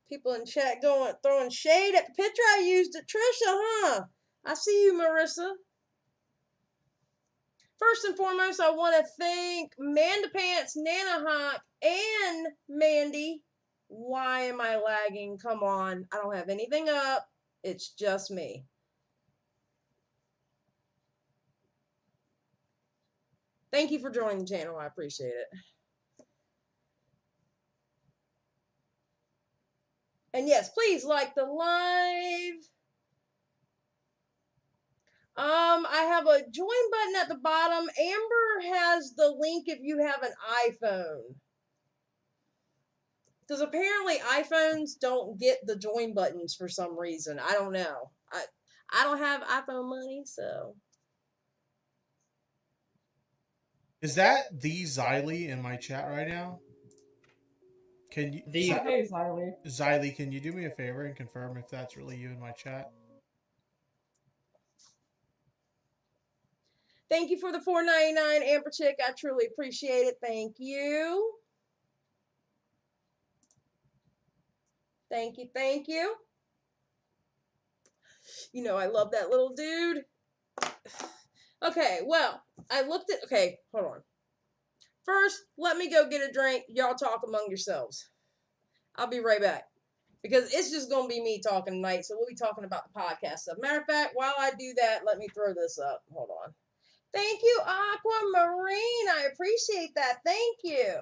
People in chat throwing shade at the picture I used at Trisha, huh? I see you, Marissa. First and foremost, I want to thank Manda Pants, Nana Hawk, and Mandy. Why am I lagging? Come on. I don't have anything up. It's just me. Thank you for joining the channel. I appreciate it. And yes, please like the live. I have a join button at the bottom. Amber has the link if you have an iPhone. Because apparently iPhones don't get the join buttons for some reason. I don't know. I don't have iPhone money, so. Is that the Xylee in my chat right now? Can you, Xylee, can you do me a favor and confirm if that's really you in my chat? Thank you for the $4.99, Amber Chick. I truly appreciate it. Thank you. Thank you. Thank you. You know, I love that little dude. Okay, well, I looked at... Okay, hold on. First, let me go get a drink. Y'all talk among yourselves. I'll be right back. Because it's just going to be me talking tonight, so we'll be talking about the podcast stuff. Matter of fact, while I do that, let me throw this up. Hold on. Thank you, Aquamarine. I appreciate that. Thank you.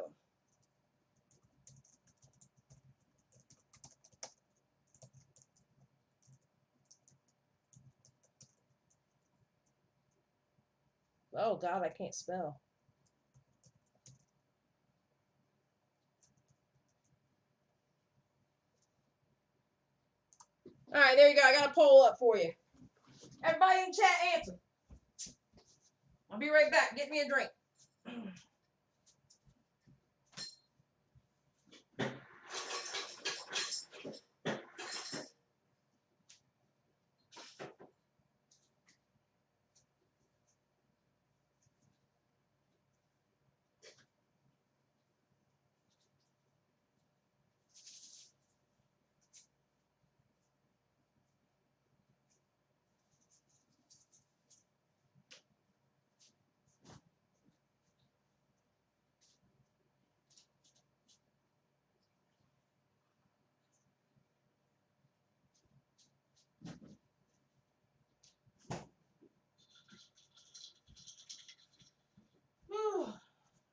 Oh, God, I can't spell. All right, there you go. I got a poll up for you. Everybody in the chat answer. I'll be right back. Get me a drink.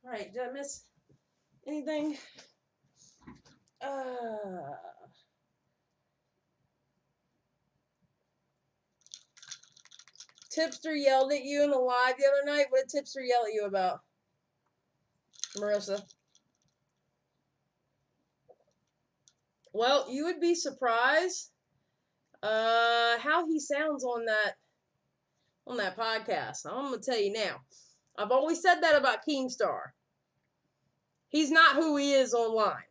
All right, did I miss anything? Tipster yelled at you in the live the other night. What did Tipster yell at you about, Marissa? Well, you would be surprised how he sounds on that podcast. I'm gonna tell you now. I've always said that about Keemstar. He's not who he is online.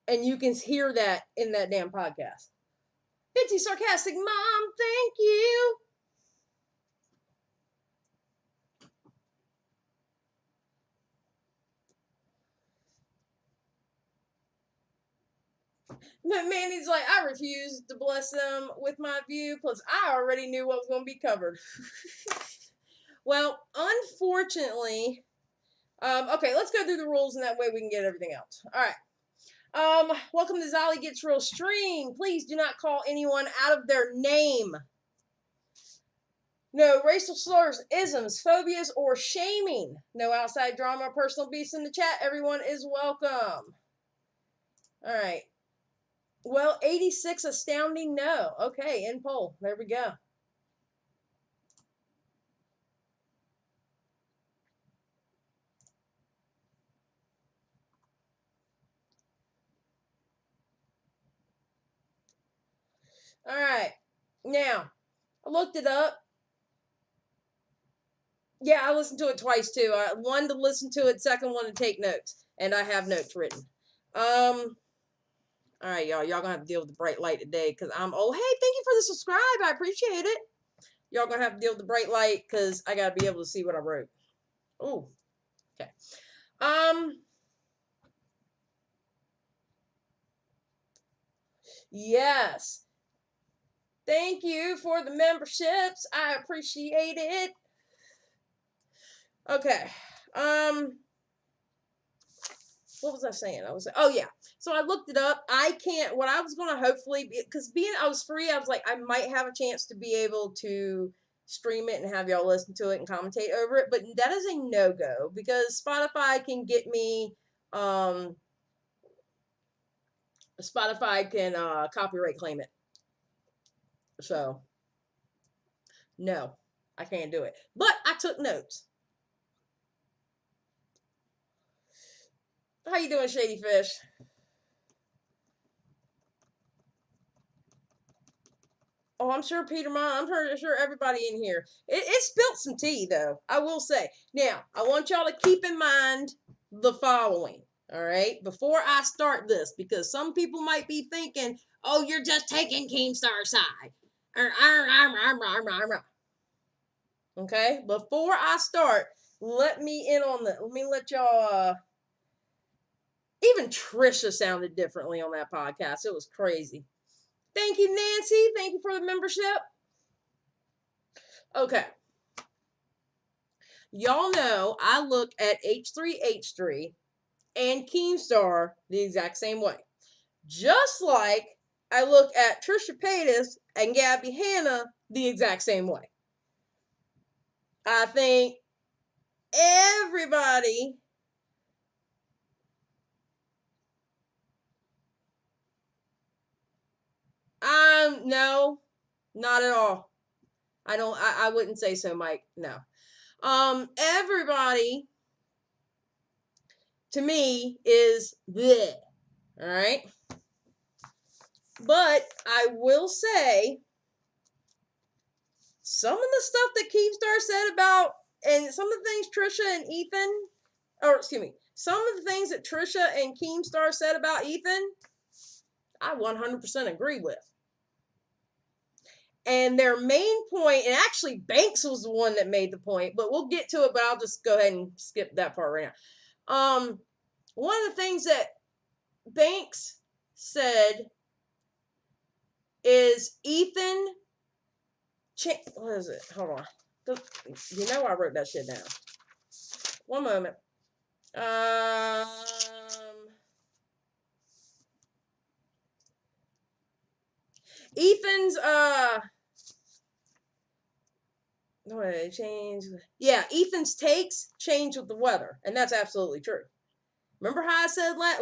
And you can hear that in that damn podcast. Bitsy sarcastic mom, thank you. But Mandy's like, I refuse to bless them with my view, plus I already knew what was going to be covered. Well, unfortunately, okay, let's go through the rules, and that way we can get everything else. All right. Welcome to Zolly Gets Real Stream. Please do not call anyone out of their name. No racial slurs, isms, phobias, or shaming. No outside drama or personal beefs in the chat. Everyone is welcome. All right. Well, 86 astounding no. Okay, in poll. There we go. All right. Now, I looked it up. Yeah, I listened to it twice too. One to listen to it, second one to take notes. And I have notes written. All right, y'all. Y'all gonna have to deal with the bright light today because I'm old. Hey, thank you for the subscribe. I appreciate it. Y'all gonna have to deal with the bright light because I gotta be able to see what I wrote. Oh, okay. Yes. Thank you for the memberships. I appreciate it. Okay. What was I saying? Oh yeah. So I looked it up. What I was going to hopefully be, because being I was free, I was like, I might have a chance to be able to stream it and have y'all listen to it and commentate over it. But that is a no-go because Spotify can get me, Spotify can copyright claim it. So no, I can't do it. But I took notes. How you doing, Shady Fish? Oh, I'm sure Peter Mon. I'm sure everybody in here. It spilt some tea, though. I will say. Now, I want y'all to keep in mind the following. All right, before I start this, because some people might be thinking, "Oh, you're just taking Keemstar's side." Okay, before I start, let me in on the. Let me let y'all. Even Trisha sounded differently on that podcast. It was crazy. Thank you, Nancy. Thank you for the membership. Okay. Y'all know I look at H3H3 and Keemstar the exact same way. Just like I look at Trisha Paytas and Gabby Hanna the exact same way. I think everybody no, not at all. I wouldn't say so, Mike. No. Everybody to me is bleh. All right. But I will say some of the stuff that Keemstar said about, and some of the things Trisha and Ethan, or excuse me, some of the things that Trisha and Keemstar said about Ethan, I 100% agree with. And their main point, and actually Banks was the one that made the point, but we'll get to it, but I'll just go ahead and skip that part right now. One of the things that Banks said is Ethan, what is it? Hold on. You know I wrote that shit down. One moment. Ethan's change. Yeah, Ethan's takes change with the weather, and that's absolutely true. Remember how I said last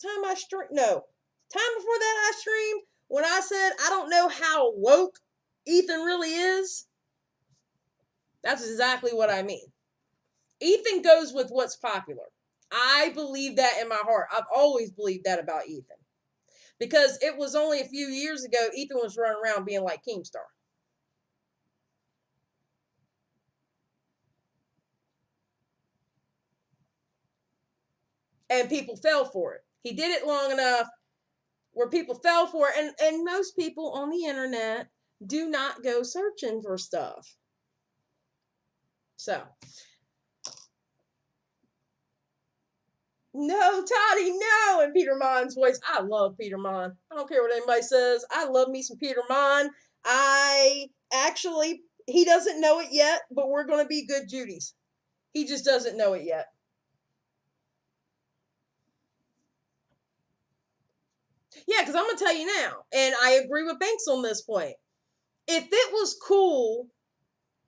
time I streamed? No, time before that I streamed when I said I don't know how woke Ethan really is. That's exactly what I mean. Ethan goes with what's popular. I believe that in my heart. I've always believed that about Ethan. Because it was only a few years ago, Ethan was running around being like Keemstar. And people fell for it. He did it long enough where people fell for it. And most people on the internet do not go searching for stuff. So. No, Toddy, no, in Peter Mon's voice. I love Peter Mon. I don't care what anybody says. I love me some Peter Mon. He doesn't know it yet, but we're going to be good Judies. He just doesn't know it yet. Yeah, because I'm going to tell you now, and I agree with Banks on this point. If it was cool,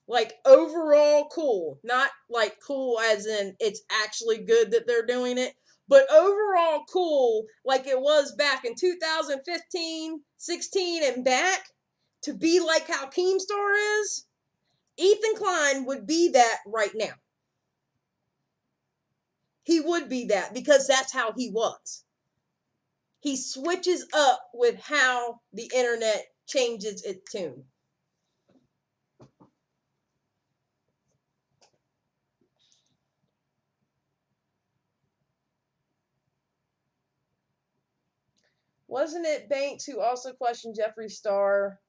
like overall cool, not like cool as in it's actually good that they're doing it, but overall cool like it was back in 2015, 16 and back, to be like how Keemstar is, Ethan Klein would be that right now. He would be that because that's how he was. He switches up with how the internet changes its tune. Wasn't it Banks who also questioned Jeffree Star,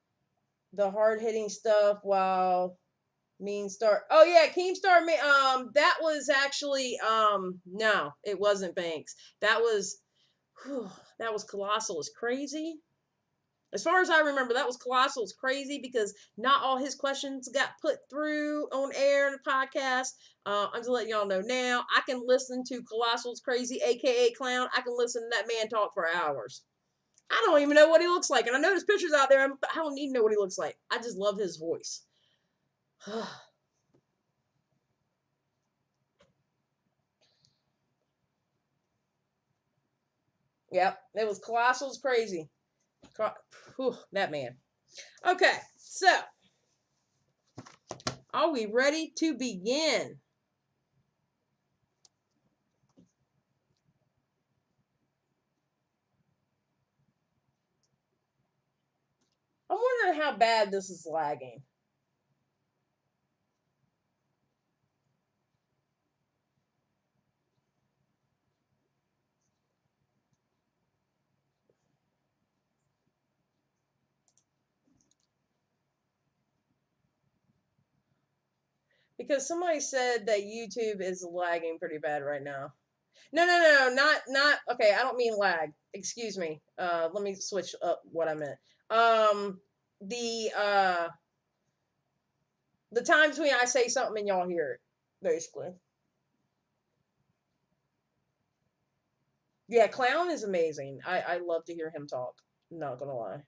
the hard-hitting stuff, while Mean Star? Oh yeah, Keemstar. That was actually no, it wasn't Banks. That was That was colossal. It's crazy. As far as I remember, that was colossal. It's crazy because not all his questions got put through on air in the podcast. I'm just letting y'all know now. I can listen to Colossal's Crazy, aka Clown. I can listen to that man talk for hours. I don't even know what he looks like, and I know there's pictures out there, but I don't need to know what he looks like. I just love his voice. Yep, it was Colossal's Crazy. Whew, that man. Okay, so are we ready to begin? I'm wondering how bad this is lagging. Because somebody said that YouTube is lagging pretty bad right now. No, not okay, I don't mean lag. Excuse me. Let me switch up what I meant. The the times when I say something and y'all hear it, basically. Yeah, Clown is amazing. I love to hear him talk. Not gonna lie.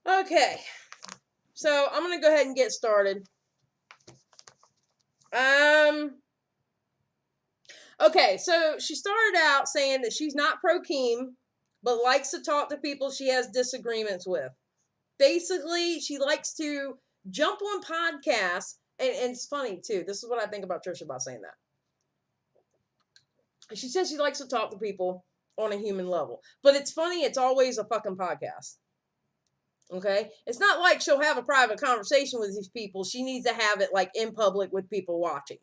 Okay. So I'm gonna go ahead and get started. Okay, so she started out saying that she's not pro Keem, but likes to talk to people she has disagreements with. Basically, she likes to jump on podcasts, and it's funny too. This is what I think about Trisha about saying that. She says she likes to talk to people on a human level, but it's funny. It's always a fucking podcast. Okay, it's not like she'll have a private conversation with these people. She needs to have it like in public with people watching.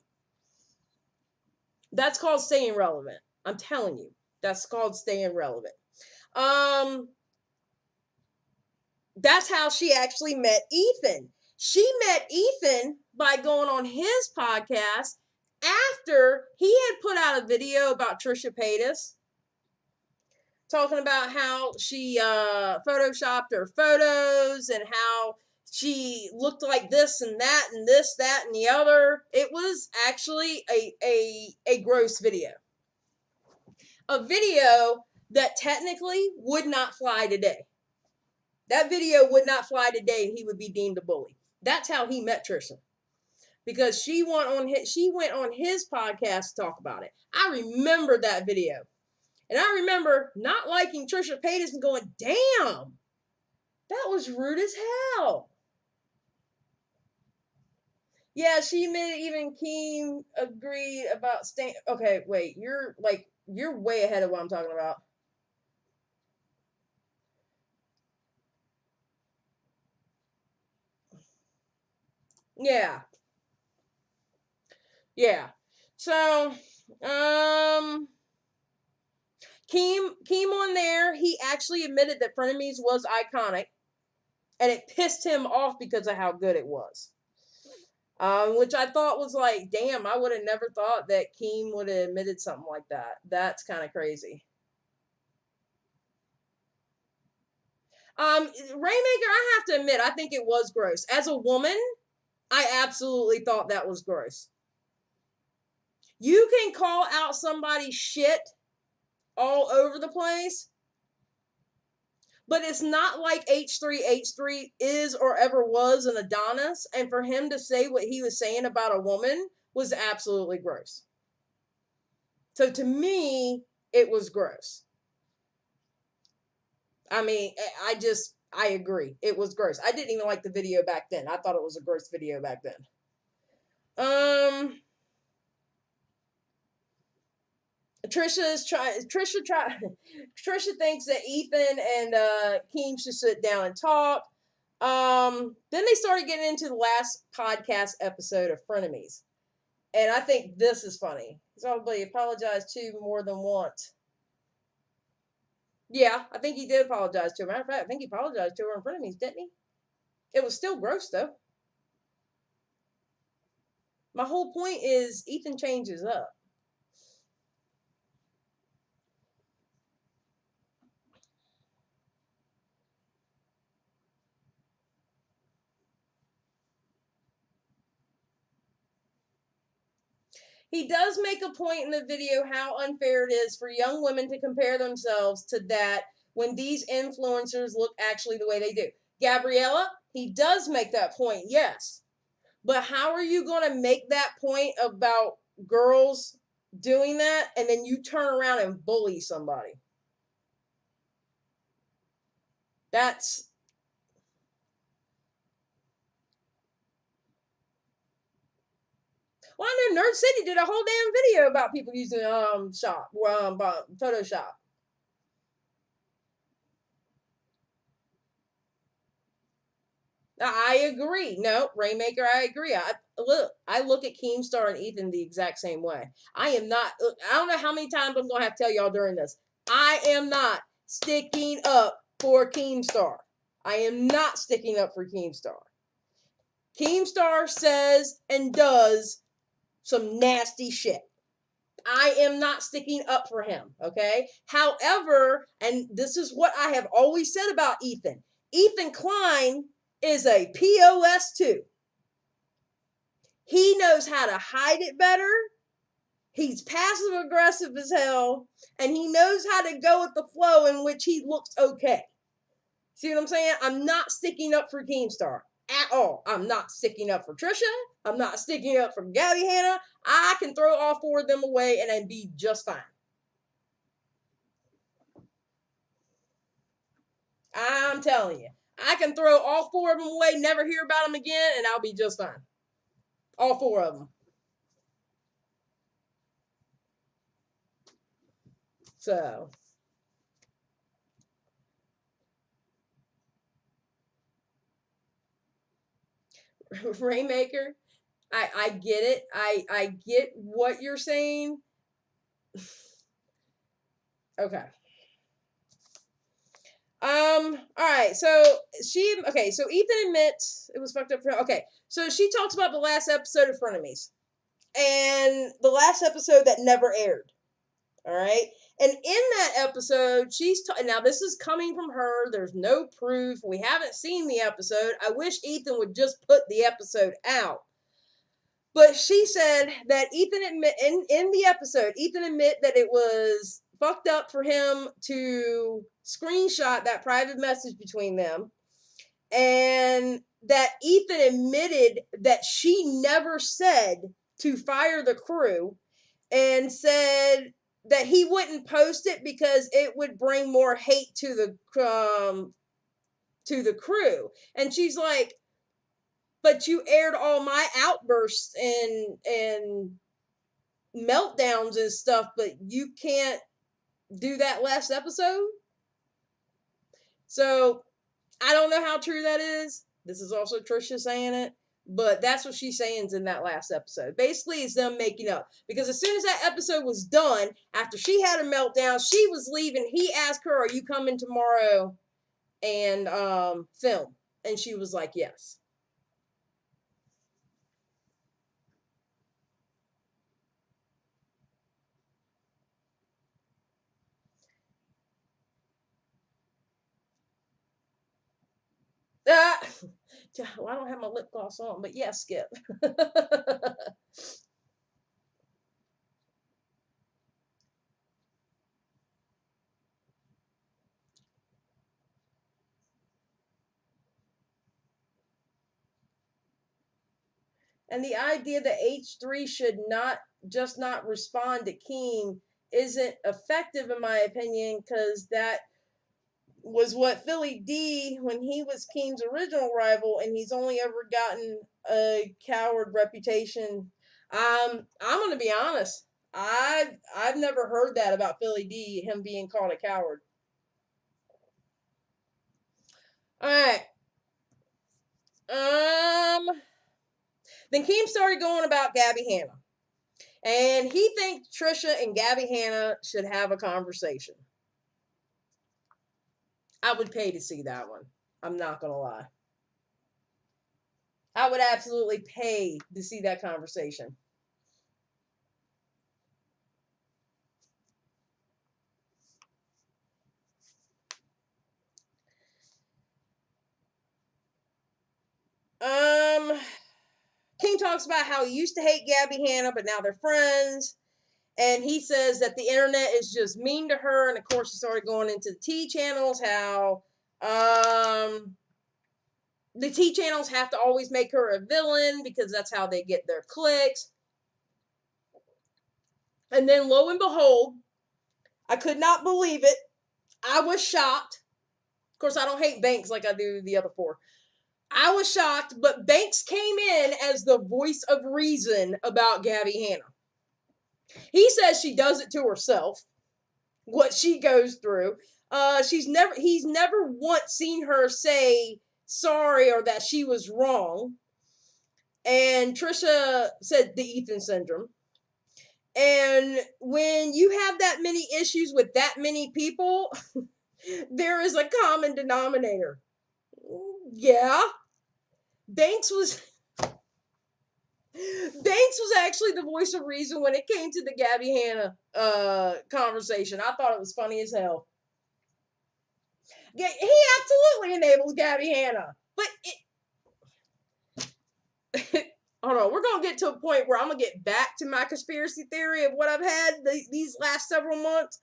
That's called staying relevant. I'm telling you, that's called staying relevant. That's how she actually met Ethan. She met Ethan by going on his podcast after he had put out a video about Trisha Paytas, talking about how she photoshopped her photos and how she looked like this and that and this, that, and the other. It was actually a gross video. A video that technically would not fly today. That video would not fly today and he would be deemed a bully. That's how he met Trisha. Because she went on his podcast to talk about it. I remember that video. And I remember not liking Trisha Paytas and going, damn, that was rude as hell. Yeah, she admitted even Keem agreed about staying. Okay, wait, you're way ahead of what I'm talking about. Yeah. Yeah. So, Keem on there, he actually admitted that Frenemies was iconic, and it pissed him off because of how good it was. Which I thought was like, damn, I would have never thought that Keem would have admitted something like that. That's kind of crazy. Rainmaker, I have to admit, I think it was gross. As a woman, I absolutely thought that was gross. You can call out somebody's shit all over the place, but it's not like H3 is or ever was an Adonis, and for him to say what he was saying about a woman was absolutely gross. So to me, it was gross. I mean, I agree. It was gross. I didn't even like the video back then. I thought it was a gross video back then. Trisha thinks that Ethan and Keem should sit down and talk. Then they started getting into the last podcast episode of Frenemies. And I think this is funny. He's probably apologized to more than once. Yeah, I think he did apologize to her. Matter of fact, I think he apologized to her in Frenemies, didn't he? It was still gross, though. My whole point is Ethan changes up. He does make a point in the video how unfair it is for young women to compare themselves to that when these influencers look actually the way they do. Gabriella, he does make that point, yes. But how are you going to make that point about girls doing that and then you turn around and bully somebody? That's... Well, I know Nerd City did a whole damn video about people using Photoshop. I agree. No, Rainmaker, I agree. I look at Keemstar and Ethan the exact same way. I am not. I don't know how many times I'm gonna have to tell y'all during this. I am not sticking up for Keemstar. I am not sticking up for Keemstar. Keemstar says and does some nasty shit. I am not sticking up for him, okay? However, and this is what I have always said about Ethan. Ethan Klein is a POS too. He knows how to hide it better. He's passive aggressive as hell, and he knows how to go with the flow in which he looks okay. See what I'm saying? I'm not sticking up for Keemstar at all. I'm not sticking up for Trisha. I'm not sticking up for Gabby Hanna. I can throw all four of them away and I'd be just fine. I'm telling you. I can throw all four of them away, never hear about them again, and I'll be just fine. All four of them. So... Rainmaker, I get it. I get what you're saying. Okay. All right. So Ethan admits it was fucked up for him. Okay. So she talks about the last episode of Frenemies. And the last episode that never aired. All right. And in that episode, now this is coming from her. There's no proof. We haven't seen the episode. I wish Ethan would just put the episode out. But she said that Ethan in the episode, Ethan admit that it was fucked up for him to screenshot that private message between them. And that Ethan admitted that she never said to fire the crew and said that he wouldn't post it because it would bring more hate to the crew. And she's like, but you aired all my outbursts and meltdowns and stuff, but you can't do that last episode? So I don't know how true that is. This is also Trisha saying it. But that's what she's saying in that last episode. Basically, it's them making up. Because as soon as that episode was done, after she had a meltdown, she was leaving. He asked her, are you coming tomorrow and film? And she was like, yes. Well, I don't have my lip gloss on, but yeah, Skip. And the idea that H3 should not respond to Keem isn't effective, in my opinion, because that was what Philly D, when he was Keem's original rival, and he's only ever gotten a coward reputation. I'm gonna be honest. I've never heard that about Philly D, him being called a coward. All right. Then Keem started going about Gabby Hanna. And he thinks Trisha and Gabby Hanna should have a conversation. I would pay to see that one. I'm not going to lie. I would absolutely pay to see that conversation. Keem talks about how he used to hate Gabby Hanna, but now they're friends. And he says that the internet is just mean to her. And of course, he started going into the T channels, how the T channels have to always make her a villain because that's how they get their clicks. And then lo and behold, I could not believe it. I was shocked. Of course, I don't hate Banks like I do the other four. I was shocked, but Banks came in as the voice of reason about Gabby Hanna. He says she does it to herself, what she goes through. He's never once seen her say sorry or that she was wrong. And Trisha said the Ethan syndrome. And when you have that many issues with that many people, there is a common denominator. Yeah. Banks was actually the voice of reason when it came to the Gabby Hanna conversation. I thought it was funny as hell. Yeah, he absolutely enables Gabby Hanna. But hold on, we're going to get to a point where I'm going to get back to my conspiracy theory of what I've had these last several months.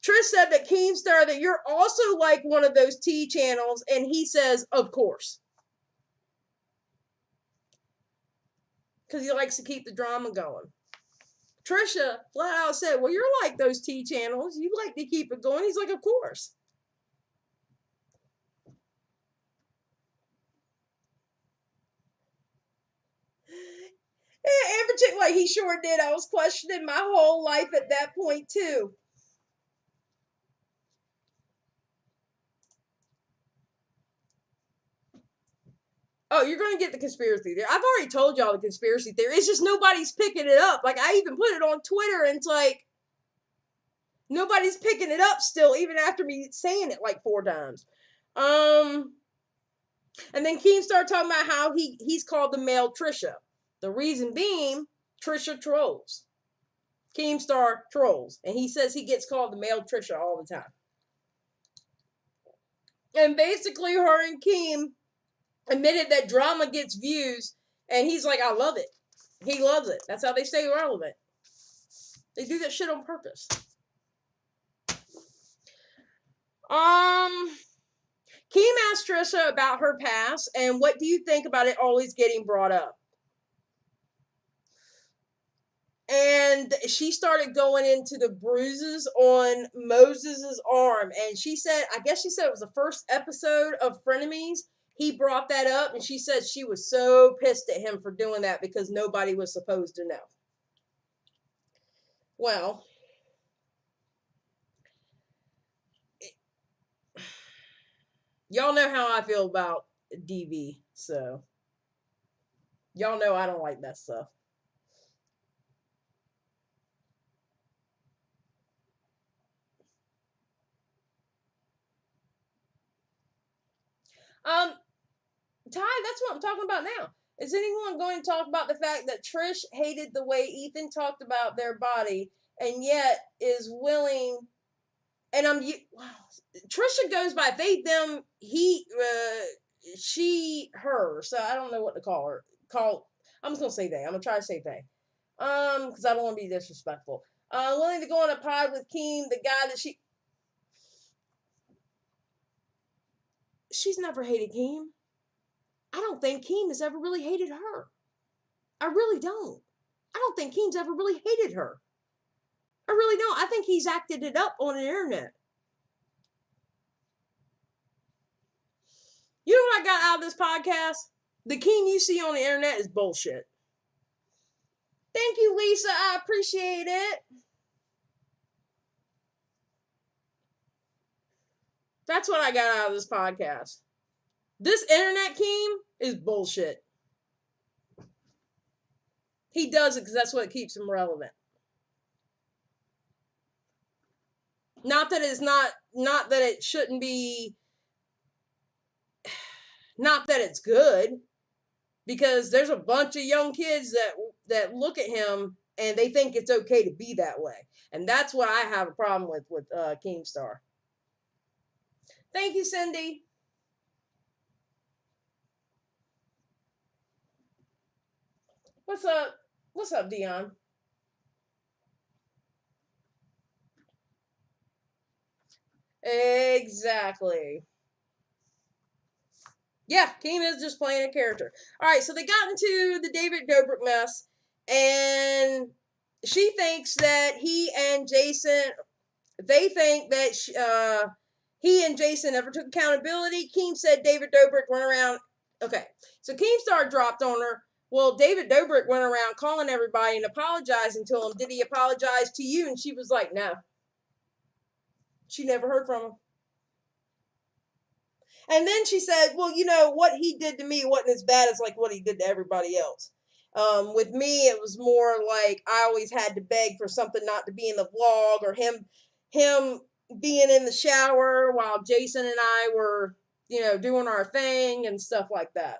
Trish said that Keemstar, that you're also like one of those T channels, and he says, of course. Because he likes to keep the drama going. Trisha flat out said, well, you're like those T channels. You like to keep it going. He's like, of course. In particular, he sure did. I was questioning my whole life at that point, too. Oh, you're going to get the conspiracy theory. I've already told y'all the conspiracy theory. It's just nobody's picking it up. Like, I even put it on Twitter, and it's like, nobody's picking it up still, even after me saying it like 4 times. And then Keem started talking about how he's called the male Trisha. The reason being, Trisha trolls. Keemstar trolls. And he says he gets called the male Trisha all the time. And basically, her and Keem admitted that drama gets views, and he's like, I love it. He loves it. That's how they stay relevant. They do that shit on purpose. Keem asked Trisha about her past, and what do you think about it always getting brought up? And she started going into the bruises on Moses's arm, and she said, I guess she said it was the first episode of Frenemies. He brought that up, and she said she was so pissed at him for doing that because nobody was supposed to know. Well, y'all know how I feel about DV, so y'all know I don't like that stuff. Ty, that's what I'm talking about now. Is anyone going to talk about the fact that Trish hated the way Ethan talked about their body and yet is willing, and Trisha goes by they, them, he, she, her, so I don't know what to call her. I'm just going to say they. I'm going to try to say they. Because I don't want to be disrespectful. Willing to go on a pod with Keem, the guy that she's never hated Keem. I don't think Keem has ever really hated her. I really don't. I don't think Keem's ever really hated her. I really don't. I think he's acted it up on the internet. You know what I got out of this podcast? The Keem you see on the internet is bullshit. Thank you, Lisa. I appreciate it. That's what I got out of this podcast. This internet Keem is bullshit. He does it because that's what keeps him relevant. Not that it shouldn't be, not that it's good, because there's a bunch of young kids that look at him and they think it's okay to be that way. And that's what I have a problem with Keemstar. Thank you, Cindy. What's up? What's up, Dion? Exactly. Yeah, Keem is just playing a character. All right, so they got into the David Dobrik mess, and she thinks that he and Jason, they think that he and Jason never took accountability. Keem said David Dobrik went around. Okay, so Keemstar dropped on her. Well, David Dobrik went around calling everybody and apologizing to him. Did he apologize to you? And she was like, no. She never heard from him. And then she said, well, you know, what he did to me wasn't as bad as like what he did to everybody else. With me, it was more like I always had to beg for something not to be in the vlog, or him being in the shower while Jason and I were, you know, doing our thing and stuff like that.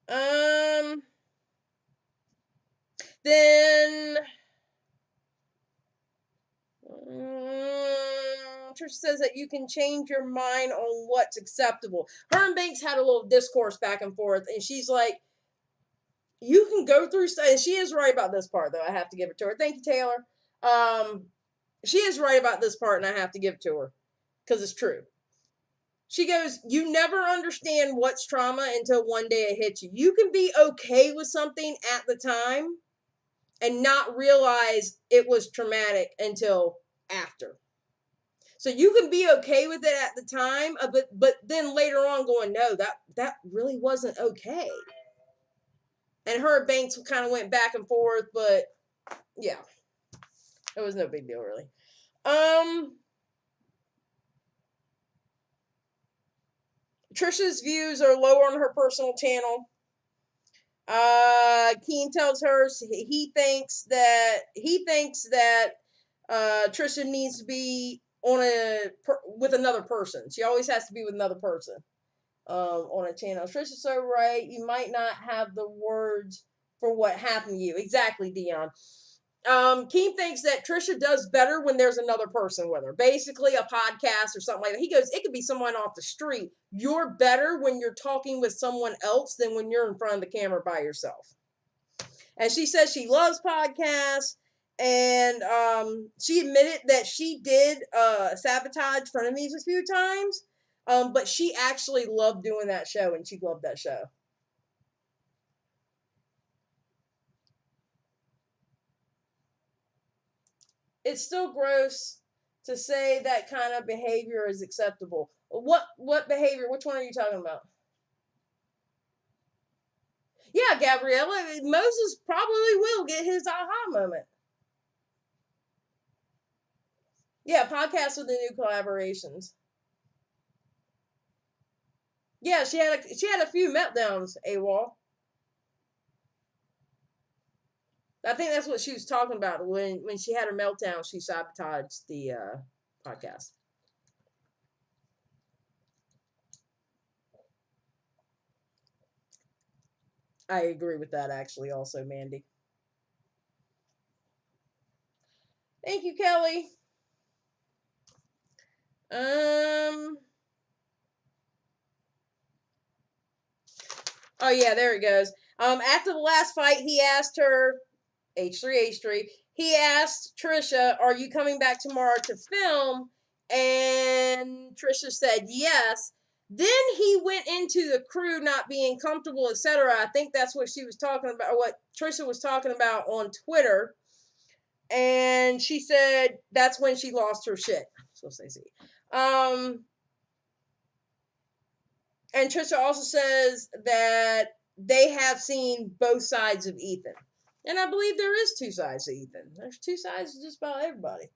Um, then Trisha says that you can change your mind on what's acceptable. Her and Banks had a little discourse back and forth, and she's like, you can go through stuff, and she is right about this part, though. I have to give it to her. Thank you, Taylor. She is right about this part, and I have to give it to her because it's true. She goes, you never understand what's trauma until one day it hits you. You can be okay with something at the time and not realize it was traumatic until after. So you can be okay with it at the time, but then later on going, no, that really wasn't okay. And her and Banks kind of went back and forth, but yeah, it was no big deal really. Trisha's views are lower on her personal channel. Keem tells her he thinks that Trisha needs to be with another person. She always has to be with another person on a channel. Trisha's so right. You might not have the words for what happened to you. Exactly, Dion. Keem thinks that Trisha does better when there's another person with her. Basically, a podcast or something like that. He goes, it could be someone off the street. You're better when you're talking with someone else than when you're in front of the camera by yourself. And she says she loves podcasts. And she admitted that she did sabotage frenemies a few times. But she actually loved doing that show, and she loved that show. It's still gross to say that kind of behavior is acceptable. What behavior? Which one are you talking about? Yeah, Gabriella. Moses probably will get his aha moment. Yeah, podcasts with the new collaborations. Yeah, she had a few meltdowns. AWOL. I think that's what she was talking about when she had her meltdown. She sabotaged the podcast. I agree with that, actually. Also, Mandy. Thank you, Kelly. Oh yeah, there it goes. After the last fight, he asked her, H3H3. He asked Trisha, "Are you coming back tomorrow to film?" And Trisha said yes. Then he went into the crew not being comfortable, etc. I think that's what she was talking about, what Trisha was talking about on Twitter. And she said that's when she lost her shit. So say see. And Trisha also says that they have seen both sides of Ethan. And I believe there is two sides to Ethan. There's two sides to just about everybody.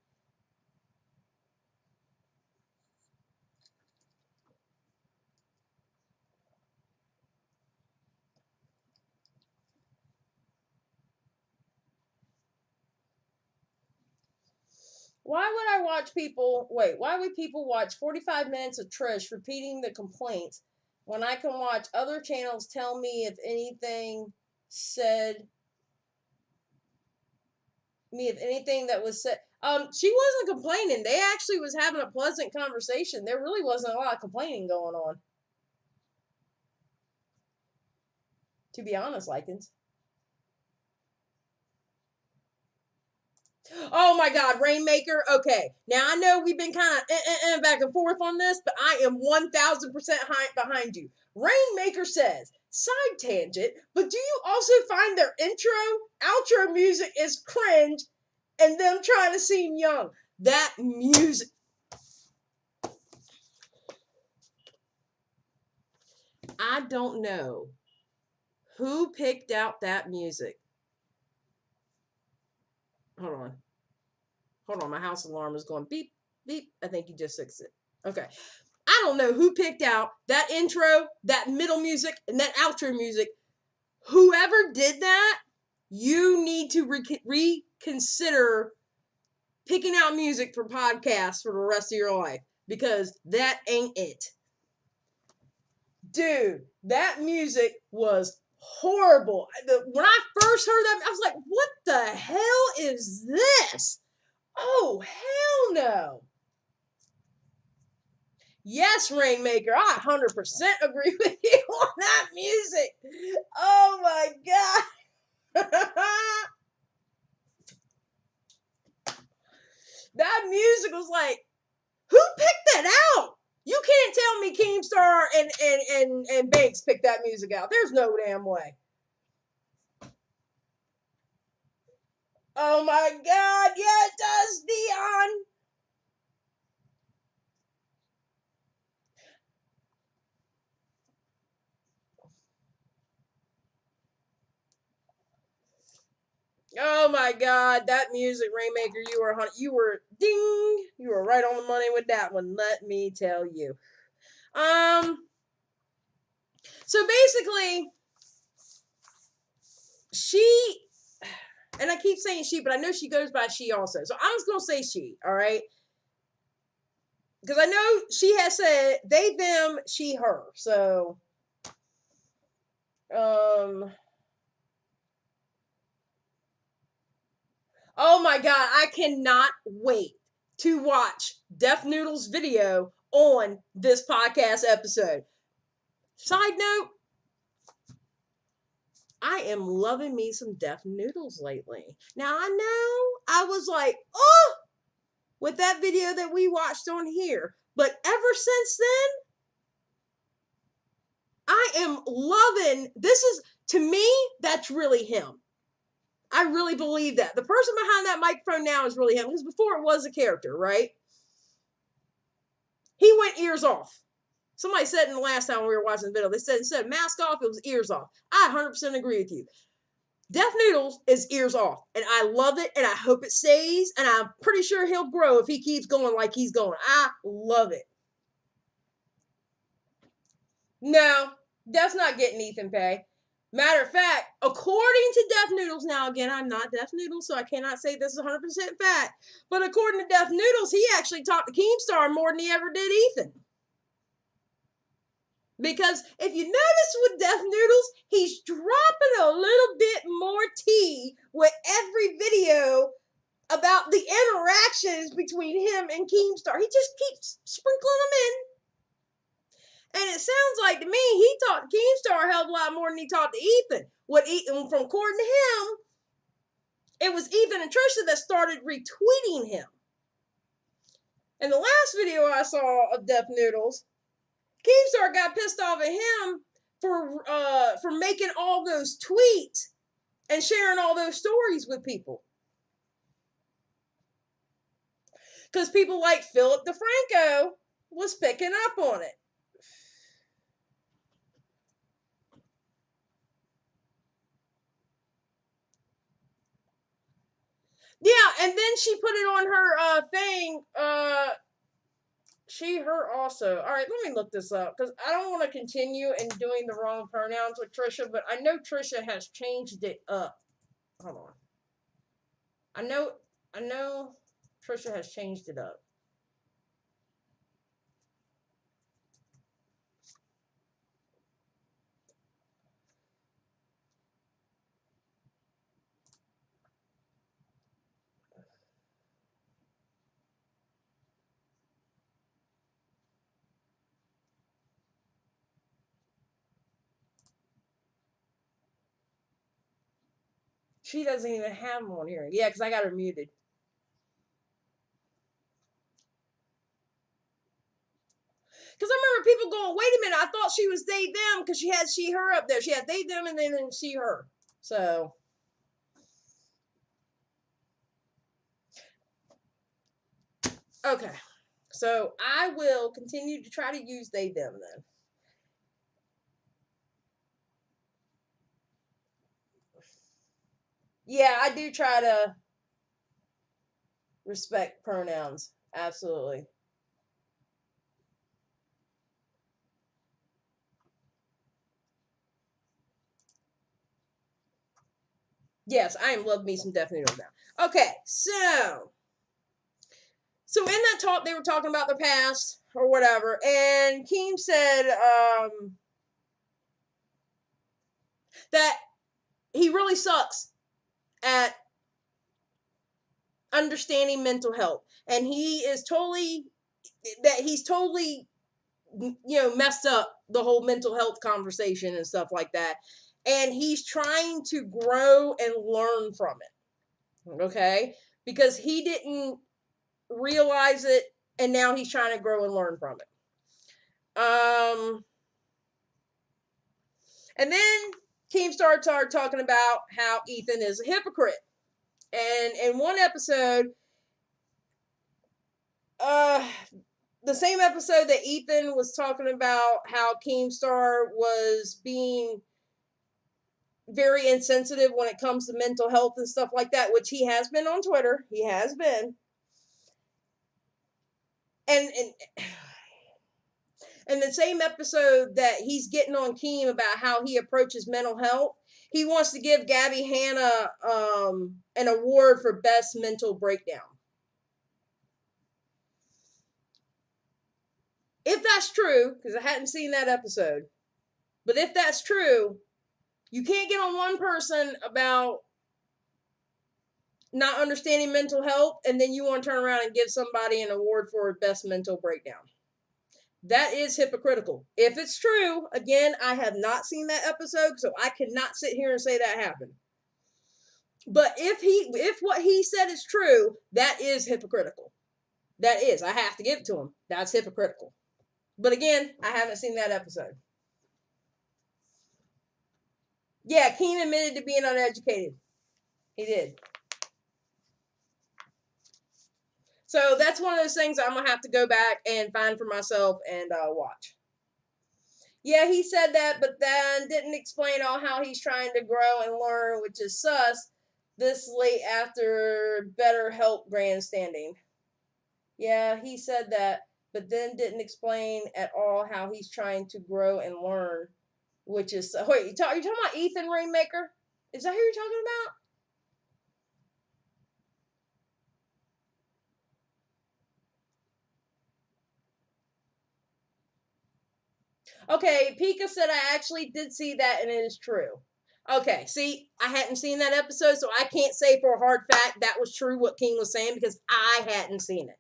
Why would people watch 45 minutes of Trish repeating the complaints when I can watch other channels tell me if anything that was said? She wasn't complaining. They actually was having a pleasant conversation. There really wasn't a lot of complaining going on. To be honest, Likens. Oh my God, Rainmaker. Okay, now I know we've been kind of back and forth on this, but I am 1,000% behind you. Rainmaker says, side tangent, but do you also find their outro music is cringe and them trying to seem young? That music. I don't know who picked out that music. Hold on. My house alarm is going beep, beep. I think you just fixed it. Okay. I don't know who picked out that intro, that middle music, and that outro music. Whoever did that, you need to reconsider picking out music for podcasts for the rest of your life, because that ain't it. Dude, that music was horrible. When I first heard that, I was like, what the hell is this? Oh, hell no. Yes, Rainmaker, I 100% agree with you on that music. Oh my God. That music was like, who picked that out? You can't tell me Keemstar and Banks picked that music out. There's no damn way. Oh my God, yeah, it does, Dion. Oh my God, that music, Rainmaker, you were ding, you were right on the money with that one. Let me tell you. So basically, she, and I keep saying she, but I know she goes by she also. So I'm just gonna say she, all right? Because I know she has said they, them, she, her. So, oh my God, I cannot wait to watch Def Noodle's video on this podcast episode. Side note, I am loving me some Def Noodles lately. Now, I know I was like, oh, with that video that we watched on here. But ever since then, I am loving, this is, to me, that's really him. I really believe that. The person behind that microphone now is really him. Because before it was a character, right? He went ears off. Somebody said in the last time we were watching the video, they said instead of mask off, it was ears off. I 100% agree with you. Def Noodles is ears off, and I love it, and I hope it stays, and I'm pretty sure he'll grow if he keeps going like he's going. I love it. No, Def's not getting Ethan Pay. Matter of fact, according to Def Noodles, now again, I'm not Def Noodles, so I cannot say this is 100% fact, but according to Def Noodles, he actually talked to Keemstar more than he ever did Ethan. Because if you notice with Def Noodles, he's dropping a little bit more tea with every video about the interactions between him and Keemstar. He just keeps sprinkling them in. And it sounds like to me, he talked to Keemstar a hell of a lot more than he talked to Ethan. From according to him, it was Ethan and Trisha that started retweeting him. And the last video I saw of Def Noodles, Keemstar got pissed off at him for making all those tweets and sharing all those stories with people. Because people like Philip DeFranco was picking up on it. Yeah, and then she put it on her thing. She, her also. All right, let me look this up because I don't want to continue in doing the wrong pronouns with Trisha, but I know Trisha has changed it up. Hold on. I know Trisha has changed it up. She doesn't even have them on here. Yeah, because I got her muted. Because I remember people going, wait a minute, I thought she was they, them, because she had she, her up there. She had they, them, and then she, her. So. Okay. So I will continue to try to use they, them then. Yeah, I do try to respect pronouns. Absolutely. Yes, I am love me some Death Noodles now. Okay, so in that talk they were talking about their past or whatever, and Keem said that he really sucks at understanding mental health, and he's totally messed up the whole mental health conversation and stuff like that, and he's trying to grow and learn from it, okay, because he didn't realize it, and now he's trying to grow and learn from it. And then Keem started talking about how Ethan is a hypocrite, and in one episode, the same episode that Ethan was talking about how Keemstar was being very insensitive when it comes to mental health and stuff like that, which he has been on Twitter. He has been. And in the same episode that he's getting on Keem about how he approaches mental health, he wants to give Gabby Hanna an award for best mental breakdown. If that's true, because I hadn't seen that episode, but if that's true, you can't get on one person about not understanding mental health, and then you want to turn around and give somebody an award for best mental breakdown. That is hypocritical. If it's true, again, I have not seen that episode, so I cannot sit here and say that happened. But if what he said is true, that is hypocritical. That is. I have to give it to him. That's hypocritical. But again, I haven't seen that episode. Yeah, Keem admitted to being uneducated. He did. So that's one of those things I'm going to have to go back and find for myself and watch. Yeah, he said that, but then didn't explain all how he's trying to grow and learn, which is sus, this late after BetterHelp grandstanding. Yeah, he said that, but then didn't explain at all how he's trying to grow and learn, which is... Wait, you're talking about Ethan Rainmaker? Is that who you're talking about? Okay, Pika said I actually did see that, and it is true. Okay, see, I hadn't seen that episode, so I can't say for a hard fact that was true what King was saying because I hadn't seen it.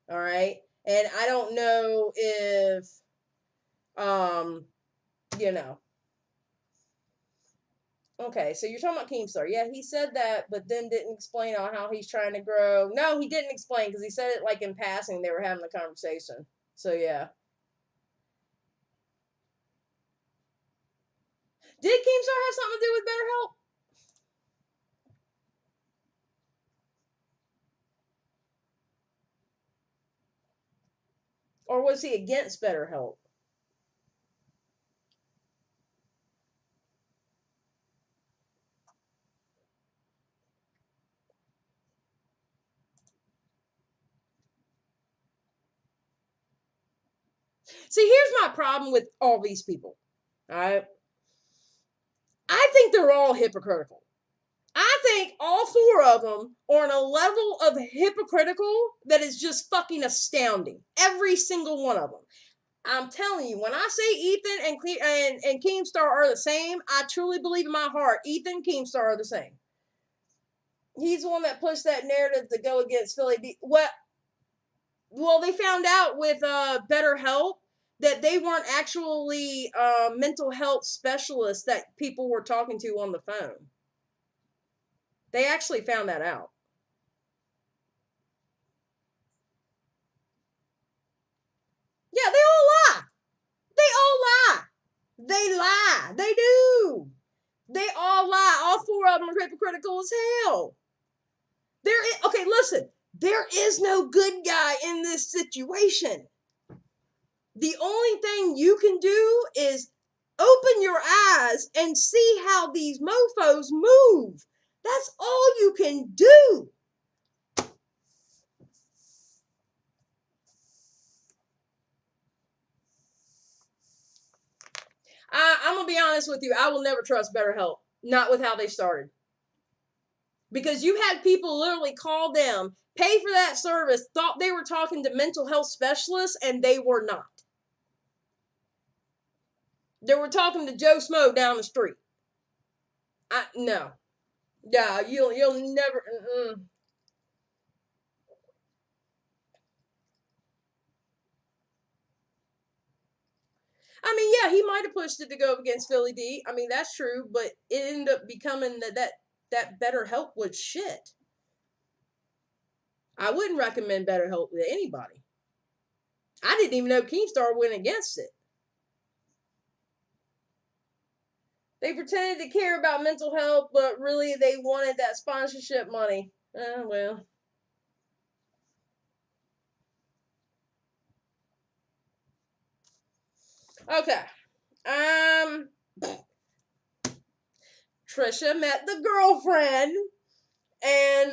All right, and I don't know if, you know. Okay, so you're talking about Keemstar. Yeah, he said that, but then didn't explain on how he's trying to grow. No, he didn't explain because he said it like in passing. They were having a conversation. So yeah. Did Keemstar have something to do with BetterHelp? Or was he against BetterHelp? See, here's my problem with all these people. All right. I think they're all hypocritical. I think all four of them are on a level of hypocritical that is just fucking astounding. Every single one of them. I'm telling you, when I say Ethan and Keemstar are the same, I truly believe in my heart, Ethan Keemstar are the same. He's the one that pushed that narrative to go against Philly. Well, they found out with BetterHelp that they weren't actually mental health specialists that people were talking to on the phone. They actually found that out. Yeah, they all lie. They all lie. They lie. They do. They all lie. All four of them are hypocritical as hell. Okay, listen. There is no good guy in this situation. The only thing you can do is open your eyes and see how these mofos move. That's all you can do. I'm going to be honest with you. I will never trust BetterHelp. Not with how they started. Because you had people literally call them, pay for that service, thought they were talking to mental health specialists, and they were not. They were talking to Joe Smo down the street. No. Yeah, you'll never. I mean, yeah, he might have pushed it to go up against Philly D. I mean, that's true, but it ended up becoming that BetterHelp was shit. I wouldn't recommend BetterHelp to anybody. I didn't even know Keemstar went against it. They pretended to care about mental health, but really they wanted that sponsorship money. Well. Okay. Trisha met the girlfriend, and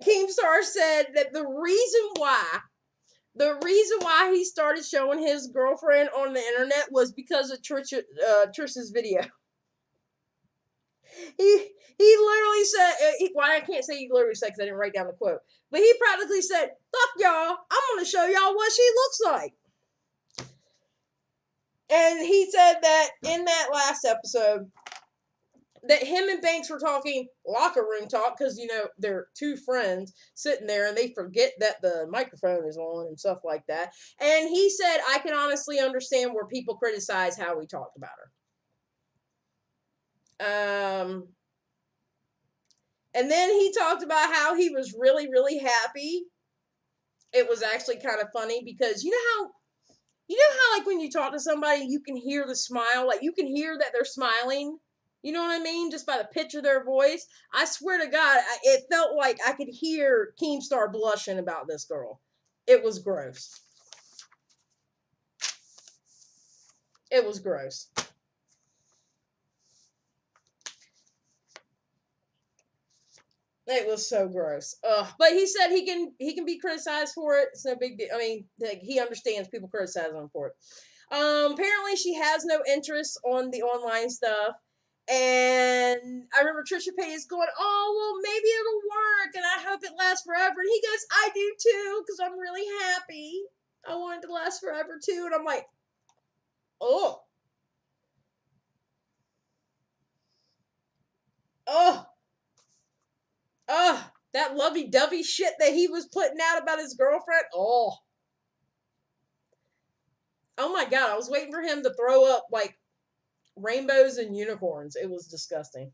Keemstar said that the reason why he started showing his girlfriend on the internet was because of Trisha's video. He literally said, well, I can't say he literally said because I didn't write down the quote, but he practically said, "Fuck y'all, I'm gonna show y'all what she looks like." And he said that in that last episode, that him and Banks were talking locker room talk because, they're two friends sitting there and they forget that the microphone is on and stuff like that. And he said, I can honestly understand where people criticize how we talked about her. And then he talked about how he was really, really happy. It was actually kind of funny because you know how like when you talk to somebody, you can hear the smile, like you can hear that they're smiling. You know what I mean? Just by the pitch of their voice. I swear to God, it felt like I could hear Keemstar blushing about this girl. It was gross. It was gross. It was so gross. But he said he can be criticized for it. It's no big deal. I mean, like, he understands people criticize him for it. Apparently she has no interest on the online stuff. And I remember Trisha Paytas going, "Oh, well, maybe it'll work, and I hope it lasts forever." And he goes, "I do too, because I'm really happy. I want it to last forever too." And I'm like, oh, oh, oh, that lovey-dovey shit that he was putting out about his girlfriend. Oh my God, I was waiting for him to throw up like rainbows and unicorns. It was disgusting.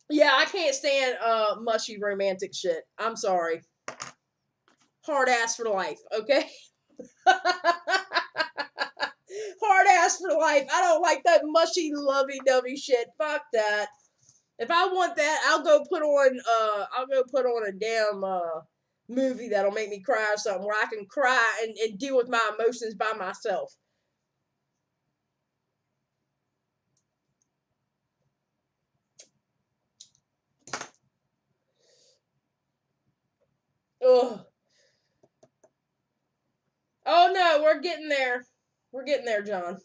Yeah, I can't stand mushy romantic shit. I'm sorry. Hard ass for life, okay? Hard ass for life. I don't like that mushy lovey-dovey shit. Fuck that. If I want that, I'll go put on a damn movie that'll make me cry or something where I can cry and deal with my emotions by myself. Ugh. Oh no, we're getting there. We're getting there, John.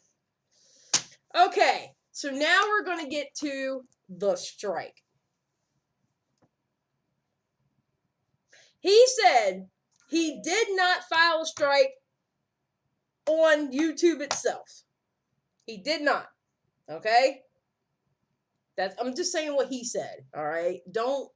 Okay, so now we're going to get to the strike. He said he did not file a strike on YouTube itself. He did not. Okay? I'm just saying what he said, all right? Don't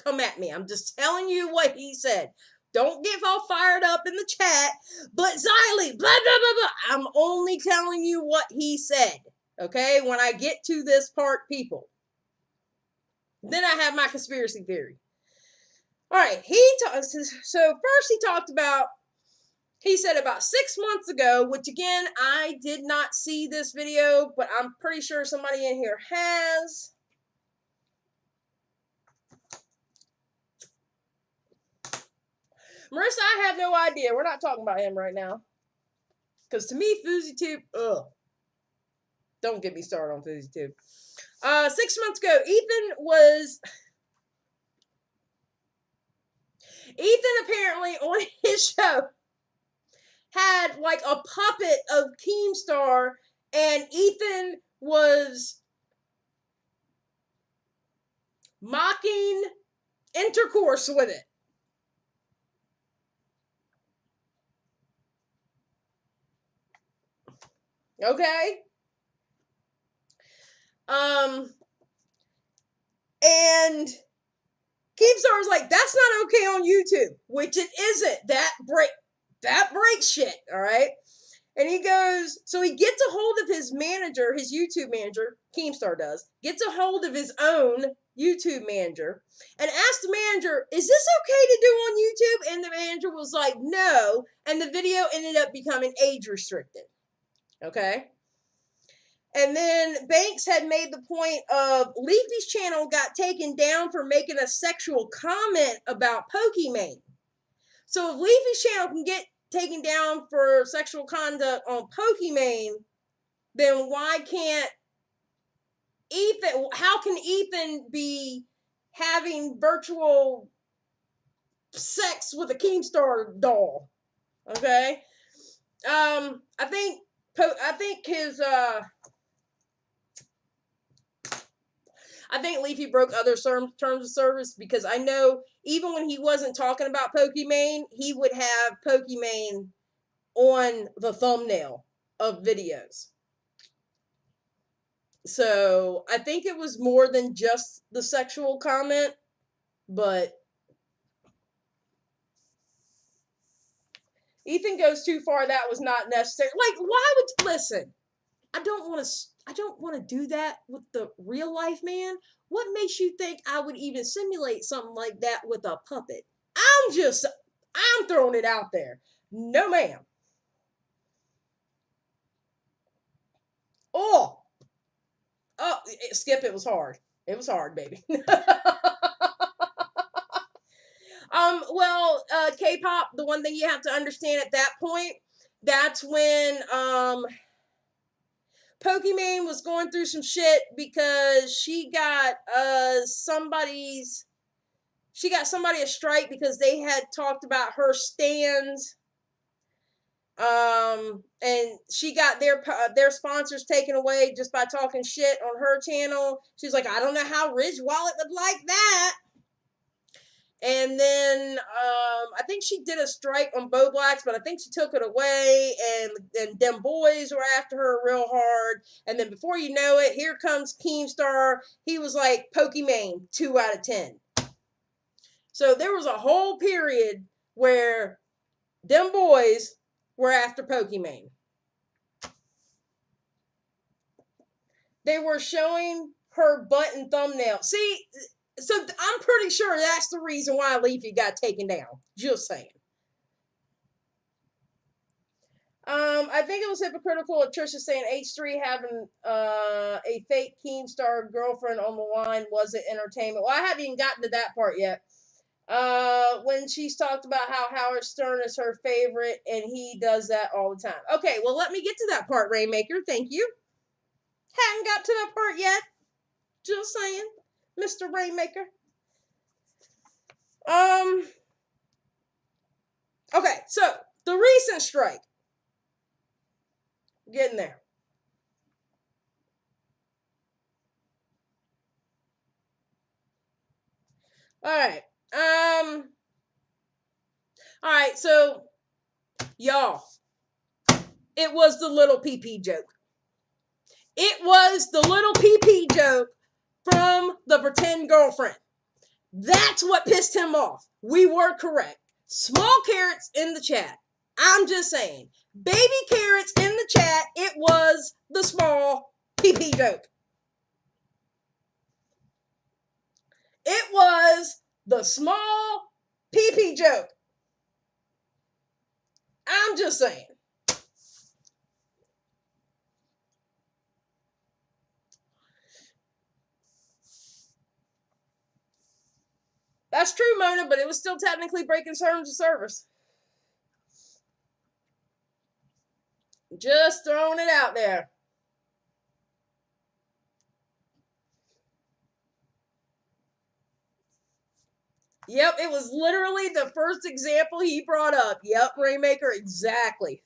come at me. I'm just telling you what he said. Don't get all fired up in the chat. But Xylee, blah, blah, blah, blah. I'm only telling you what he said. Okay? When I get to this part, people. Then I have my conspiracy theory. All right. So first he talked about, he said about 6 months ago, which again, I did not see this video, but I'm pretty sure somebody in here has. Marissa, I have no idea. We're not talking about him right now. Because to me, FouseyTube, ugh. Don't get me started on FouseyTube. 6 months ago, Ethan apparently on his show had like a puppet of Keemstar, and Ethan was mocking intercourse with it. Okay? And Keemstar was like, that's not okay on YouTube, which it isn't. That breaks shit, all right? And he goes, so he gets a hold of his manager, his YouTube manager, Keemstar does, gets a hold of his own YouTube manager and asked the manager, is this okay to do on YouTube? And the manager was like, no. And the video ended up becoming age restricted. Okay? And then Banks had made the point of Leafy's channel got taken down for making a sexual comment about Pokimane. So if Leafy's channel can get taken down for sexual conduct on Pokimane, then why can't Ethan, how can Ethan be having virtual sex with a Keemstar doll? Okay? I think Leafy broke other terms of service, because I know even when he wasn't talking about Pokimane, he would have Pokimane on the thumbnail of videos. So I think it was more than just the sexual comment, but Ethan goes too far. That was not necessary. Like, why would, listen, I don't want to do that with the real life man. What makes you think I would even simulate something like that with a puppet? I'm throwing it out there. No, ma'am. Oh, Skip, it was hard. It was hard, baby. Well, K-pop, the one thing you have to understand at that point, that's when, Pokimane was going through some shit because she got somebody a strike because they had talked about her stands, and she got their sponsors taken away just by talking shit on her channel. She's like, I don't know how Ridge Wallet would like that. And then I think she did a strike on Bo Blacks, but I think she took it away, and them boys were after her real hard. And then before you know it, here comes Keemstar. He was like, Pokimane, 2 out of 10. So there was a whole period where them boys were after Pokimane. They were showing her butt and thumbnail. See, so I'm pretty sure that's the reason why Leafy got taken down. Just saying. I think it was hypocritical of Trisha saying H3 having a fake Keemstar girlfriend on the line wasn't entertainment. Well, I haven't even gotten to that part yet. When she's talked about how Howard Stern is her favorite and he does that all the time. Okay, well, let me get to that part, Rainmaker. Thank you. Hadn't got to that part yet. Just saying. Mr. Rainmaker. Okay, so the recent strike. Getting there. Alright. Alright, so y'all, it was the little PP joke. It was the little PP joke from the pretend girlfriend. That's what pissed him off. We were correct. Small carrots in the chat. I'm just saying. Baby carrots in the chat. It was the small PP joke. It was the small PP joke. I'm just saying. That's true, Mona, but it was still technically breaking terms of service. Just throwing it out there. Yep, it was literally the first example he brought up. Yep, Rainmaker, exactly.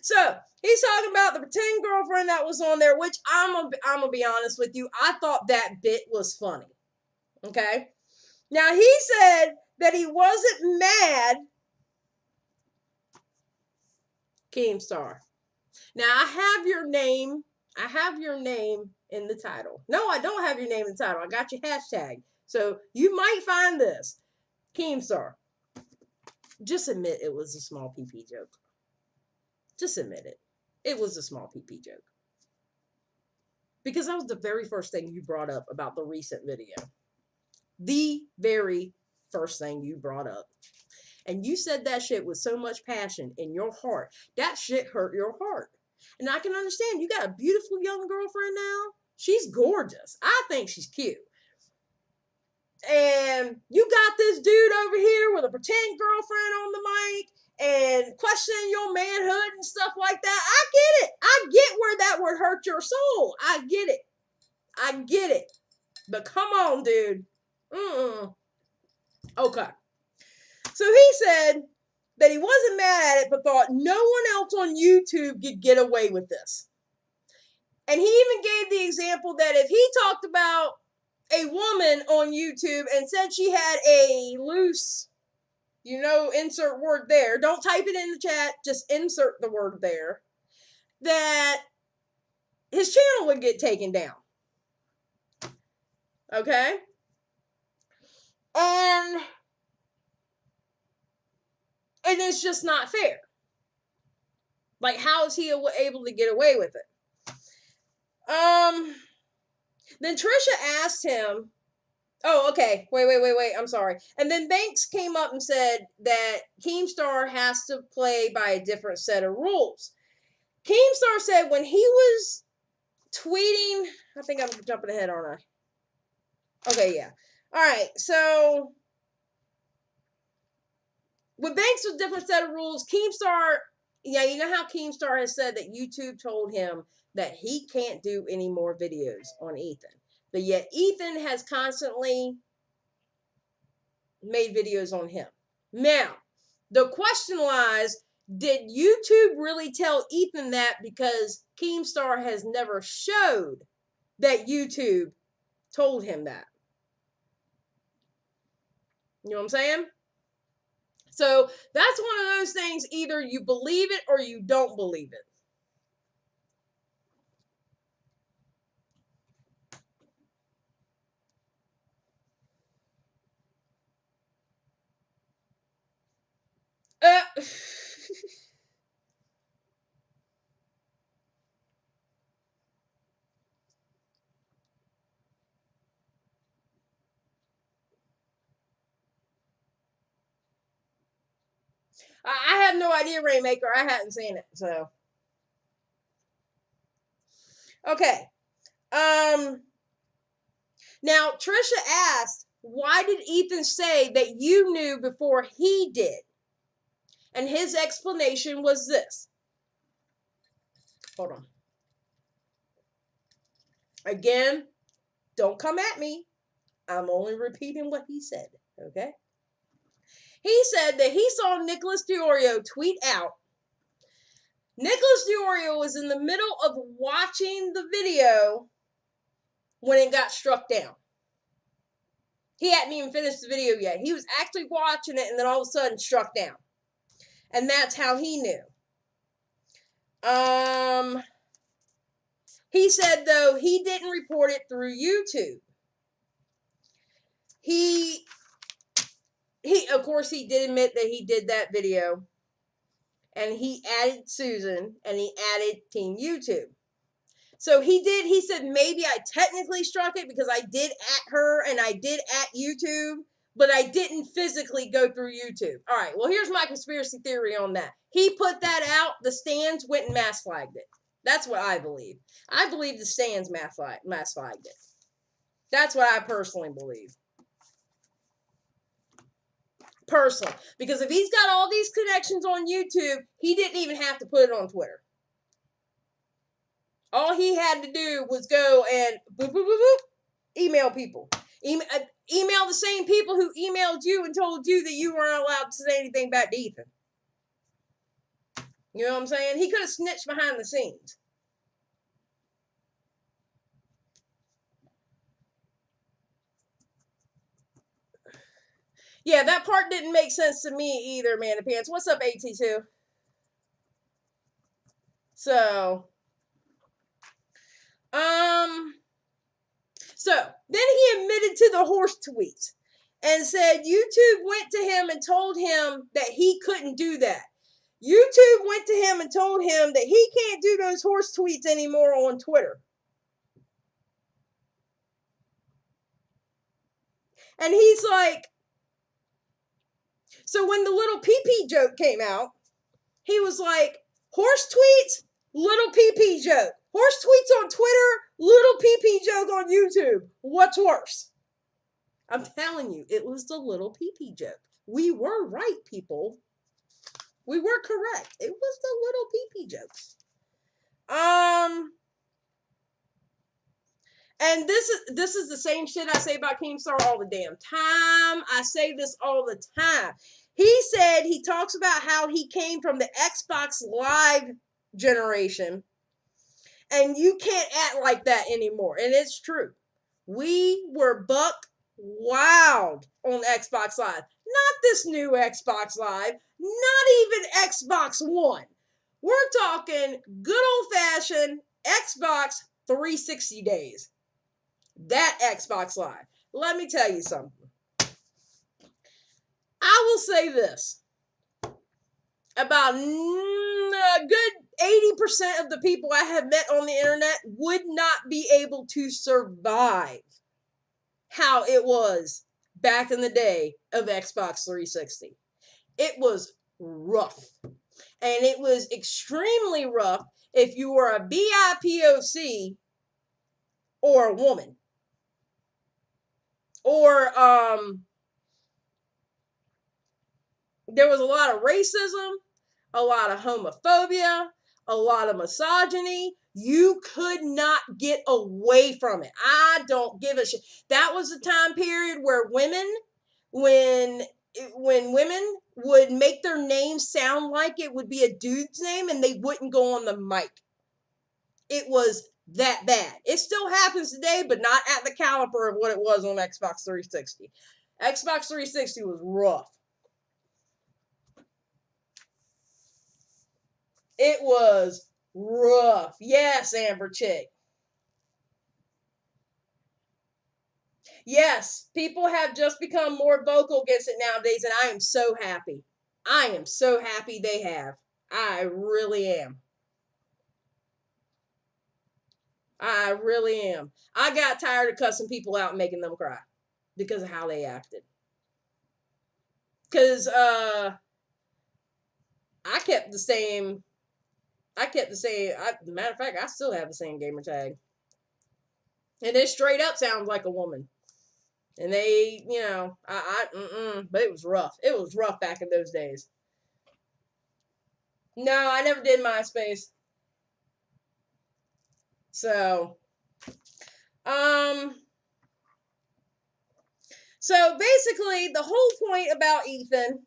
So, he's talking about the pretend girlfriend that was on there, which I'm gonna be honest with you, I thought that bit was funny. Okay? Now, he said that he wasn't mad, Keemstar. Now, I have your name in the title. No, I don't have your name in the title. I got your hashtag. So, you might find this. Keemstar. Just admit it was a small PP joke. Just admit it. It was a small PP joke. Because that was the very first thing you brought up about the recent video. The very first thing you brought up. And you said that shit with so much passion in your heart. That shit hurt your heart. And I can understand. You got a beautiful young girlfriend now. She's gorgeous. I think she's cute. And you got this dude over here with a pretend girlfriend on the mic and questioning your manhood and stuff like that. I get it. I get where that would hurt your soul. I get it. I get it. But come on, dude. Okay. So he said that he wasn't mad at it, but thought no one else on YouTube could get away with this. And he even gave the example that if he talked about a woman on YouTube and said she had a loose, insert word there. Don't type it in the chat. Just insert the word there. That his channel would get taken down. Okay? And it's just not fair. Like, how is he able to get away with it? Then Trisha asked him, oh, okay, wait, I'm sorry. And then Banks came up and said that Keemstar has to play by a different set of rules. Keemstar said when he was tweeting, I think I'm jumping ahead, aren't I? Okay, yeah. All right, so with Banks was a different set of rules. Keemstar, yeah, you know how Keemstar has said that YouTube told him that he can't do any more videos on Ethan. But yet Ethan has constantly made videos on him. Now, the question lies, did YouTube really tell Ethan that because Keemstar has never showed that YouTube told him that? You know what I'm saying? So that's one of those things, either you believe it or you don't believe it. I have no idea, Rainmaker. I hadn't seen it, so. Okay. Now, Trisha asked, why did Ethan say that you knew before he did? And his explanation was this. Hold on. Again, don't come at me. I'm only repeating what he said, okay? He said that he saw Nicholas DeOrio tweet out. Nicholas DeOrio was in the middle of watching the video when it got struck down. He hadn't even finished the video yet. He was actually watching it and then all of a sudden struck down. And that's how he knew. He said, though, he didn't report it through YouTube. He of course, he did admit that he did that video, and he added Susan, and he added Team YouTube. So he said, maybe I technically struck it because I did at her and I did at YouTube, but I didn't physically go through YouTube. All right, well, here's my conspiracy theory on that. He put that out, the stands went and mass flagged it. That's what I believe. I believe the stands mass flagged it. That's what I personally believe. Personally. Because if he's got all these connections on YouTube, he didn't even have to put it on Twitter. All he had to do was go and boop, boop, boop, boop, email people. Email the same people who emailed you and told you that you weren't allowed to say anything back to Ethan. You know what I'm saying? He could have snitched behind the scenes. Yeah, that part didn't make sense to me either, Amanda Pants. What's up, AT2? So, then he admitted to the horse tweets and said YouTube went to him and told him that he couldn't do that. YouTube went to him and told him that he can't do those horse tweets anymore on Twitter. And he's like, so when the little pee-pee joke came out, he was like, horse tweets, little pee-pee joke. Horse tweets on Twitter, little pee-pee joke on YouTube. What's worse? I'm telling you, it was the little pee-pee joke. We were right, people. We were correct. It was the little pee-pee jokes. And this is the same shit I say about Keemstar all the damn time. I say this all the time. He said he talks about how he came from the Xbox Live generation, and you can't act like that anymore. And it's true. We were buck wild on Xbox Live. Not this new Xbox Live. Not even Xbox One. We're talking good old-fashioned Xbox 360 days. That Xbox Live. Let me tell you something. I will say this. About a good 80% of the people I have met on the internet would not be able to survive how it was back in the day of Xbox 360. It was rough. And it was extremely rough if you were a BIPOC or a woman. Or there was a lot of racism, a lot of homophobia, a lot of misogyny. You could not get away from it. I don't give a shit. That was a time period where women, when women would make their name sound like it would be a dude's name and they wouldn't go on the mic. It was that bad. It still happens today, but not at the caliber of what it was on Xbox 360. Xbox 360 was rough. It was rough. Yes, Amber Chick. Yes, people have just become more vocal against it nowadays, and I am so happy. I am so happy they have. I really am. I really am. I got tired of cussing people out and making them cry because of how they acted. Because I kept the same. Matter of fact, I still have the same gamer tag. And it straight up sounds like a woman. And they, but it was rough. It was rough back in those days. No, I never did MySpace. So, so basically the whole point about Ethan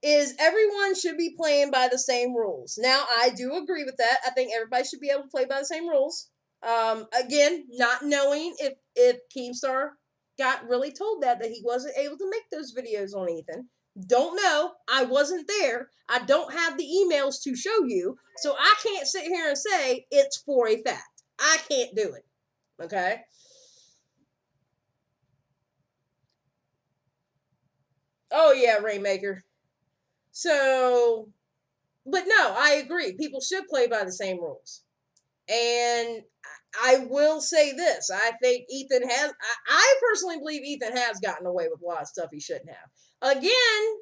is everyone should be playing by the same rules. Now, I do agree with that. I think everybody should be able to play by the same rules. Again, not knowing if Keemstar got really told that he wasn't able to make those videos on Ethan. Don't know. I wasn't there. I don't have the emails to show you. So I can't sit here and say it's for a fact. I can't do it. Okay? Oh yeah, Rainmaker. So, but no, I agree. People should play by the same rules. And I will say this: I think Ethan has. I personally believe Ethan has gotten away with a lot of stuff he shouldn't have. Again,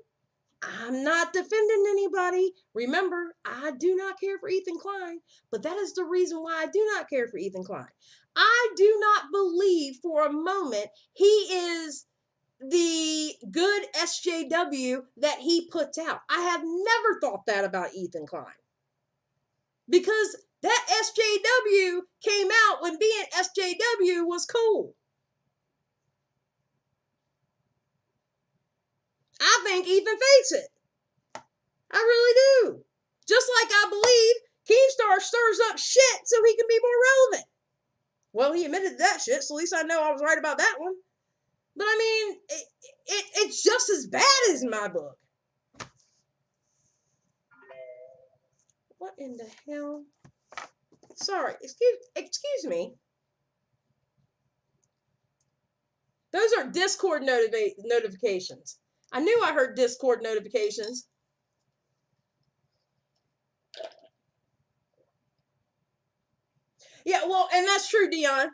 I'm not defending anybody. Remember, I do not care for Ethan Klein, but that is the reason why I do not care for Ethan Klein. I do not believe for a moment he is the good SJW that he puts out. I have never thought that about Ethan Klein. Because that SJW came out when being SJW was cool. I think Ethan fakes it. I really do. Just like I believe Keemstar stirs up shit so he can be more relevant. Well, he admitted to that shit, so at least I know I was right about that one. But I mean, it's just as bad as my book. What in the hell? Sorry, excuse me. Those are Discord notifications. I knew I heard Discord notifications. Yeah, well, and that's true, Dion.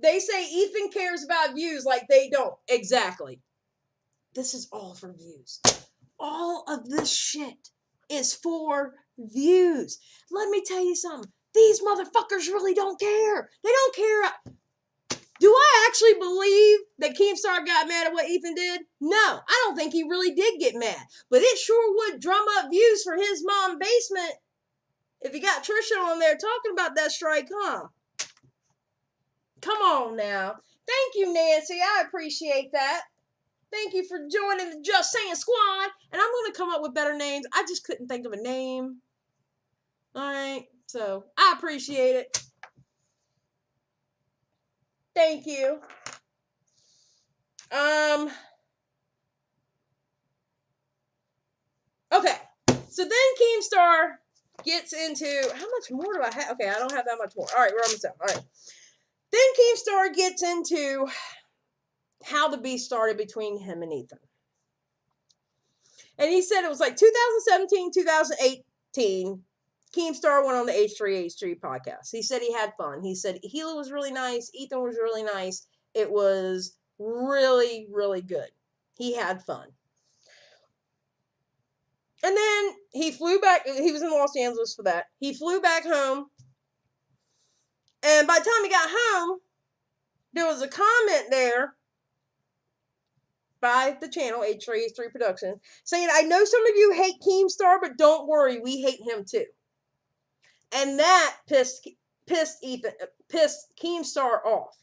They say Ethan cares about views like they don't. Exactly. This is all for views. All of this shit is for views. Let me tell you something. These motherfuckers really don't care. They don't care. Do I actually believe that Keemstar got mad at what Ethan did? No, I don't think he really did get mad. But it sure would drum up views for his mom basement if you got Trisha on there talking about that strike, huh? Come on now. Thank you, Nancy. I appreciate that. Thank you for joining the Just Saying Squad. And I'm going to come up with better names. I just couldn't think of a name. All right. So I appreciate it. Thank you. Okay. So then Keemstar gets into, how much more do I have? Okay, I don't have that much more. All right, we're almost done. All right. Then Keemstar gets into how the beef started between him and Ethan. And he said it was like 2017, 2018. Keemstar went on the H3H3 podcast. He said he had fun. He said Gila was really nice. Ethan was really nice. It was really, really good. He had fun. And then he flew back. He was in Los Angeles for that. He flew back home. And by the time he got home, there was a comment there by the channel, H3H3 Productions, saying, I know some of you hate Keemstar, but don't worry, we hate him too. And that pissed Keemstar off.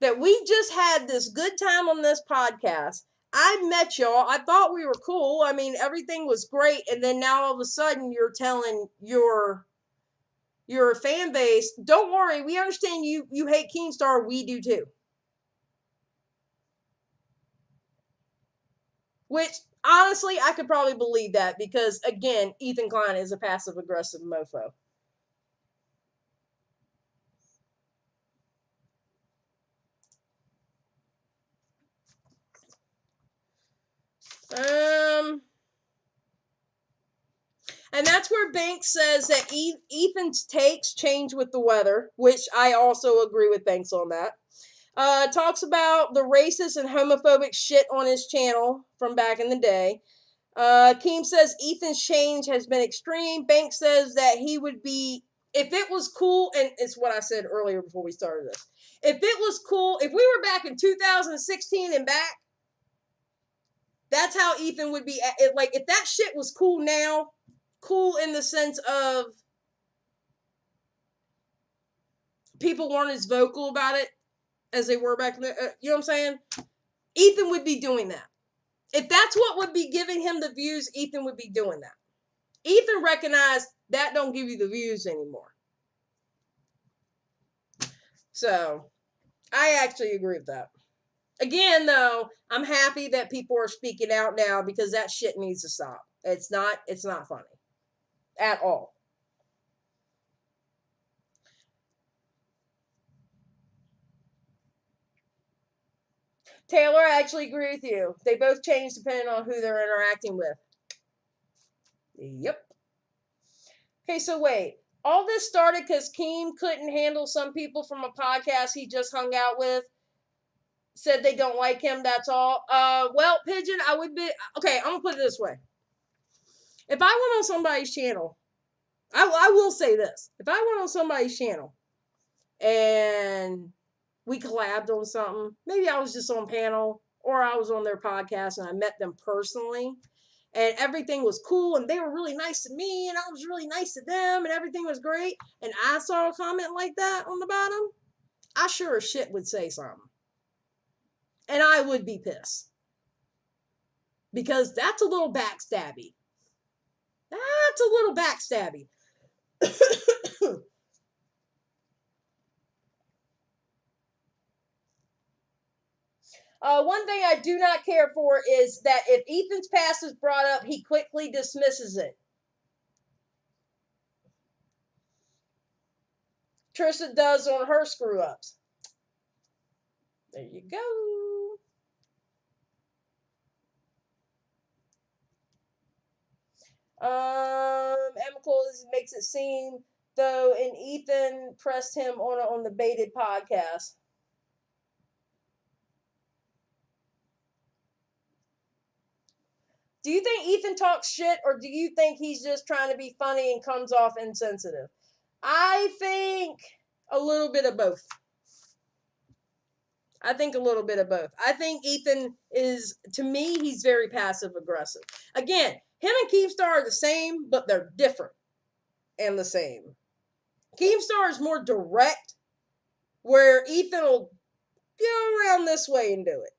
That we just had this good time on this podcast. I met y'all. I thought we were cool. I mean, everything was great. And then now all of a sudden you're telling your fan base, don't worry, we understand you hate Keemstar. We do too. Which, honestly, I could probably believe that because, again, Ethan Klein is a passive-aggressive mofo. And that's where Banks says that Ethan's takes change with the weather, which I also agree with Banks on that. Talks about the racist and homophobic shit on his channel from back in the day. Keem says Ethan's change has been extreme. Banks says that he would be, if it was cool, and it's what I said earlier before we started this. If it was cool, if we were back in 2016 and back, that's how Ethan would be. Like, if that shit was cool now, cool in the sense of people weren't as vocal about it as they were back then. You know what I'm saying? Ethan would be doing that. If that's what would be giving him the views, Ethan would be doing that. Ethan recognized that don't give you the views anymore. So, I actually agree with that. Again, though, I'm happy that people are speaking out now because that shit needs to stop. It's not funny. At all. Taylor, I actually agree with you. They both change depending on who they're interacting with. Yep. Okay, so wait. All this started because Keem couldn't handle some people from a podcast he just hung out with. Said they don't like him, that's all. Well, Pigeon, I would be... Okay, I'm going to put it this way. If I went on somebody's channel, I will say this. If I went on somebody's channel and we collabed on something, maybe I was just on panel or I was on their podcast and I met them personally and everything was cool and they were really nice to me and I was really nice to them and everything was great and I saw a comment like that on the bottom, I sure as shit would say something. And I would be pissed. Because that's a little backstabby. That's a little backstabby. One thing I do not care for is that if Ethan's past is brought up, he quickly dismisses it. Trisha does on her screw-ups. There you go. Amicable makes it seem, though, and Ethan pressed him on the Baited podcast. Do you think Ethan talks shit, or do you think he's just trying to be funny and comes off insensitive? I think a little bit of both. I think a little bit of both. I think Ethan is, to me, he's very passive aggressive. Again, him and Keemstar are the same, but they're different and the same. Keemstar is more direct, where Ethan will go around this way and do it.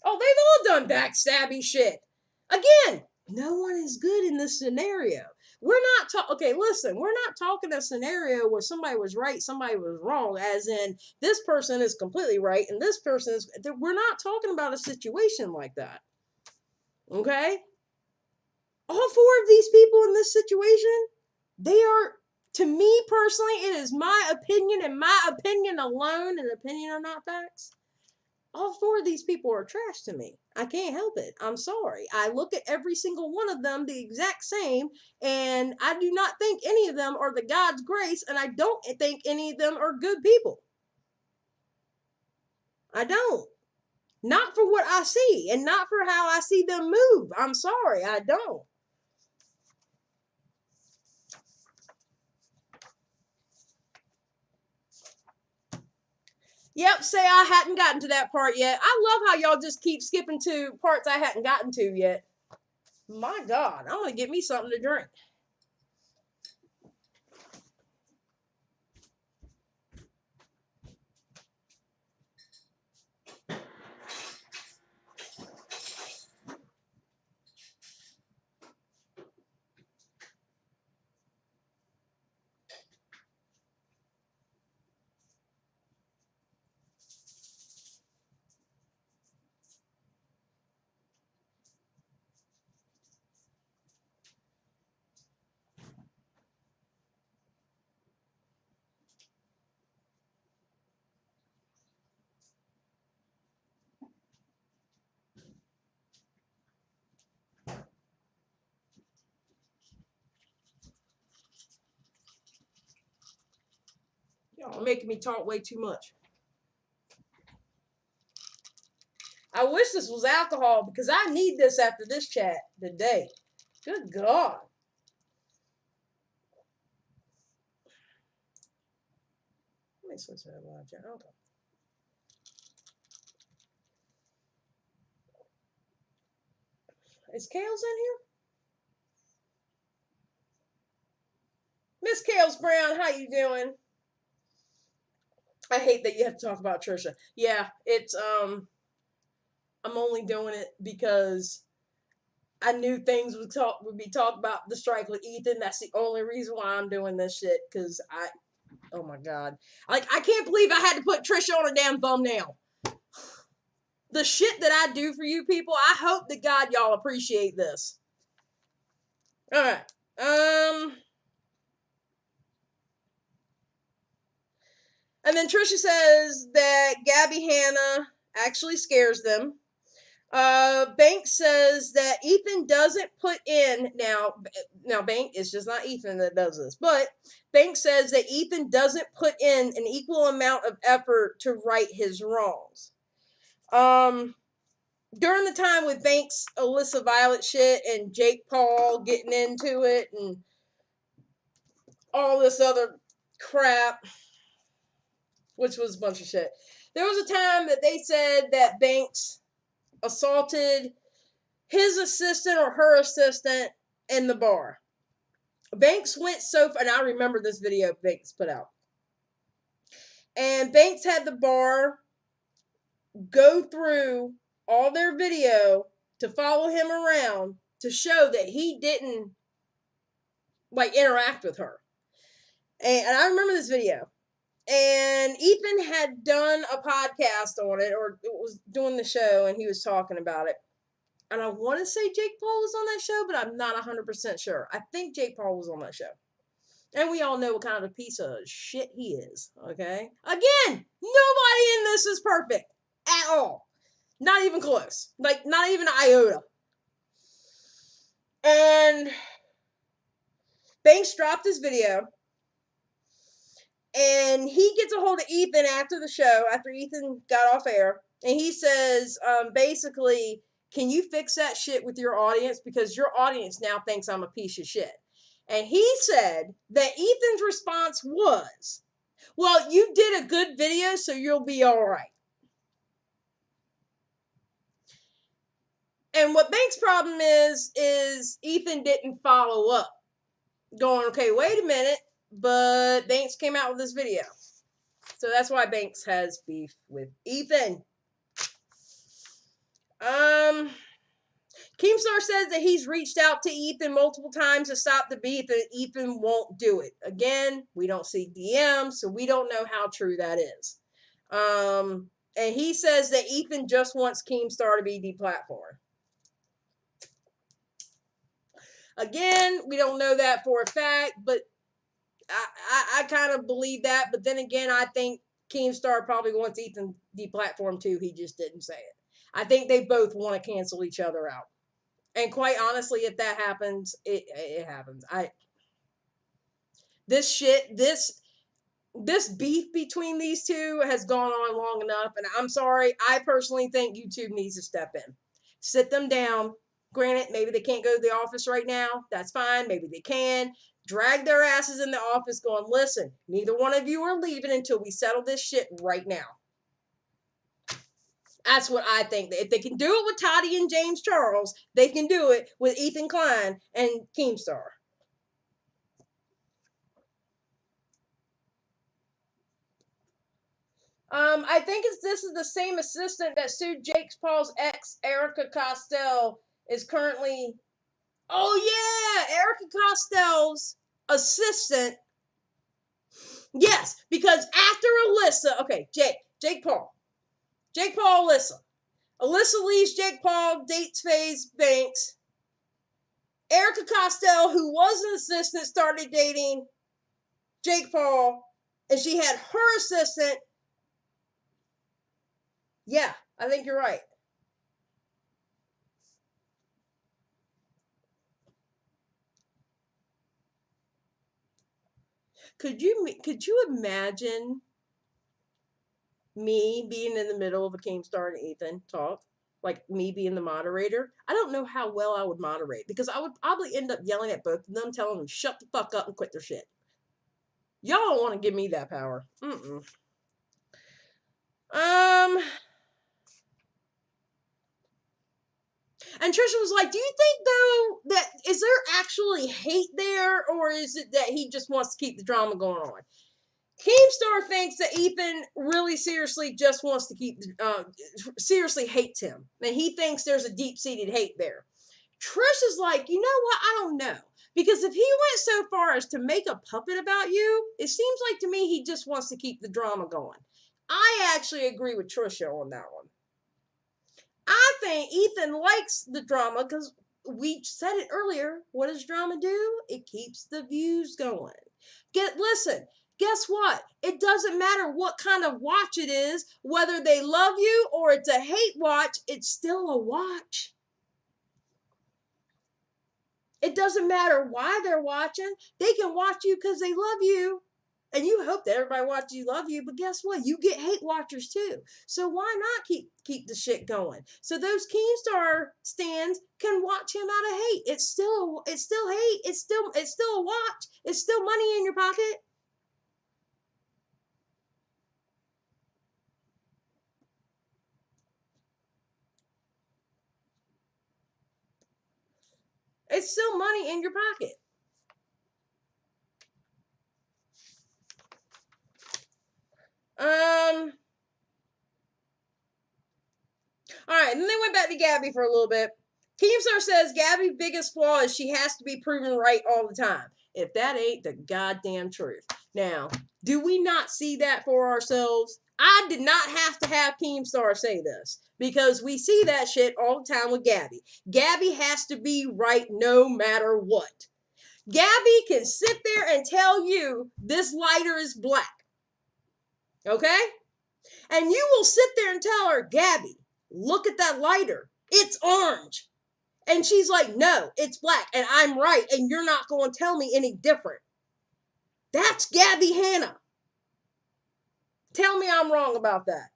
Oh, they've all done backstabby shit. Again, no one is good in this scenario. We're not talking, okay, listen, we're not talking a scenario where somebody was right, somebody was wrong, as in this person is completely right and this person is, we're not talking about a situation like that. Okay? All four of these people in this situation, they are, to me personally, it is my opinion and my opinion alone, and opinion are not facts. All four of these people are trash to me. I can't help it. I'm sorry. I look at every single one of them the exact same, and I do not think any of them are the God's grace, and I don't think any of them are good people. I don't. Not for what I see, and not for how I see them move. I'm sorry. I don't. Yep, say I hadn't gotten to that part yet. I love how y'all just keep skipping to parts I hadn't gotten to yet. My God, I'm going to get me something to drink. Y'all are making me talk way too much. I wish this was alcohol because I need this after this chat today. Good God. Let me switch to that live chat. Okay. Is Kales in here? Miss Kales Brown, how you doing? I hate that you have to talk about Trisha. Yeah, it's I'm only doing it because I knew things would be talked about the strike with Ethan. That's the only reason why I'm doing this shit. Cause oh my God, like I can't believe I had to put Trisha on a damn thumbnail. the shit that I do for you people, I hope to God y'all appreciate this. Alright. And then Trisha says that Gabby Hanna actually scares them. Banks says that Ethan doesn't put in now Bank, it's just not Ethan that does this, but Banks says that Ethan doesn't put in an equal amount of effort to right his wrongs. During the time with Banks, Alyssa Violet shit and Jake Paul getting into it and all this other crap, which was a bunch of shit. There was a time that they said that Banks assaulted his assistant or her assistant in the bar. Banks went so far, and I remember this video Banks put out. And Banks had the bar go through all their video to follow him around to show that he didn't like interact with her. And I remember this video. And Ethan had done a podcast on it, or was doing the show, and he was talking about it. And I want to say Jake Paul was on that show, but I'm not 100% sure. I think Jake Paul was on that show. And we all know what kind of a piece of shit he is, okay? Again, nobody in this is perfect. At all. Not even close. Like, not even an iota. And Banks dropped his video. And he gets a hold of Ethan after the show, after Ethan got off air. And he says, basically, can you fix that shit with your audience? Because your audience now thinks I'm a piece of shit. And he said that Ethan's response was, well, you did a good video, so you'll be all right. And what Banks' problem is Ethan didn't follow up. Going, okay, wait a minute, but Banks came out with this video. So that's why Banks has beef with Ethan. Keemstar says that he's reached out to Ethan multiple times to stop the beef, and Ethan won't do it. Again, we don't see DMs, so we don't know how true that is. And he says that Ethan just wants Keemstar to be deplatformed. Again, we don't know that for a fact, but I kind of believe that. But then again, I think Keemstar probably wants Ethan deplatformed too. He just didn't say it. I think they both want to cancel each other out. And quite honestly, if that happens, it happens. This beef between these two has gone on long enough. And I'm sorry, I personally think YouTube needs to step in. Sit them down. Granted, maybe they can't go to the office right now. That's fine. Maybe they can. Drag their asses in the office going, listen, neither one of you are leaving until we settle this shit right now. That's what I think. If they can do it with Toddy and James Charles, they can do it with Ethan Klein and Keemstar. I think this is the same assistant that sued Jake Paul's ex, Erica Costell, is currently... Oh, yeah! Erica Costell's assistant. Yes, because after Alyssa... Okay, Jake Paul, Alyssa. Alyssa leaves Jake Paul, dates Faze Banks. Erica Costell, who was an assistant, started dating Jake Paul, and she had her assistant. Yeah, I think you're right. Could you imagine me being in the middle of a Keemstar and Ethan talk? Like me being the moderator? I don't know how well I would moderate, because I would probably end up yelling at both of them, telling them shut the fuck up and quit their shit. Y'all don't want to give me that power. And Trisha was like, do you think, though, that is there actually hate there, or is it that he just wants to keep the drama going on? Keemstar thinks that Ethan really seriously just wants to keep, seriously hates him. And he thinks there's a deep-seated hate there. Trisha's like, you know what? I don't know. Because if he went so far as to make a puppet about you, it seems like to me he just wants to keep the drama going. I actually agree with Trisha on that one. I think Ethan likes the drama because we said it earlier. What does drama do? It keeps the views going. Listen, guess what? It doesn't matter what kind of watch it is, whether they love you or it's a hate watch, it's still a watch. It doesn't matter why they're watching. They can watch you because they love you. And you hope that everybody watches you love you, but guess what? You get hate watchers too. So why not keep the shit going? So those Keemstar stands can watch him out of hate. It's still hate. It's still a watch. It's still money in your pocket. It's still money in your pocket. All right, and then they went back to Gabby for a little bit. Keemstar says Gabby's biggest flaw is she has to be proven right all the time. If that ain't the goddamn truth. Now, do we not see that for ourselves? I did not have to have Keemstar say this because we see that shit all the time with Gabby. Gabby has to be right no matter what. Gabby can sit there and tell you this lighter is black. Okay? And you will sit there and tell her, Gabby, look at that lighter. It's orange. And she's like, no, it's black. And I'm right. And you're not going to tell me any different. That's Gabby Hanna. Tell me I'm wrong about that.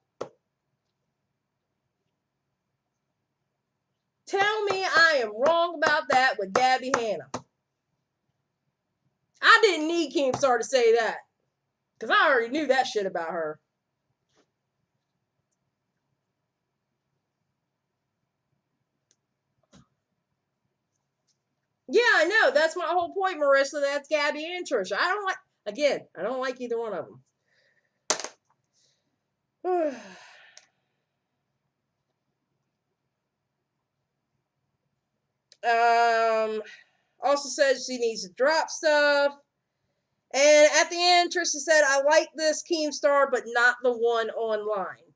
Tell me I am wrong about that with Gabby Hanna. I didn't need Keemstar to say that. Because I already knew that shit about her. Yeah, I know. That's my whole point, Marissa. That's Gabby and Trisha. I don't like either one of them. Also says she needs to drop stuff. And at the end, Trisha said, I like this Keemstar, but not the one online.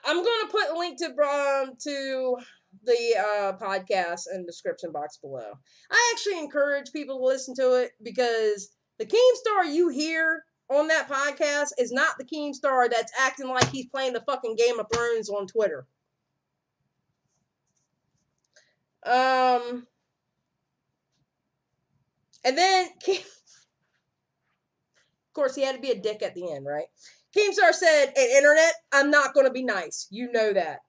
I'm going to put a link to the podcast in the description box below. I actually encourage people to listen to it because the Keemstar you hear on that podcast is not the Keemstar that's acting like he's playing the fucking Game of Thrones on Twitter. And then, of course, he had to be a dick at the end, right? Keemstar said, internet, I'm not going to be nice. You know that.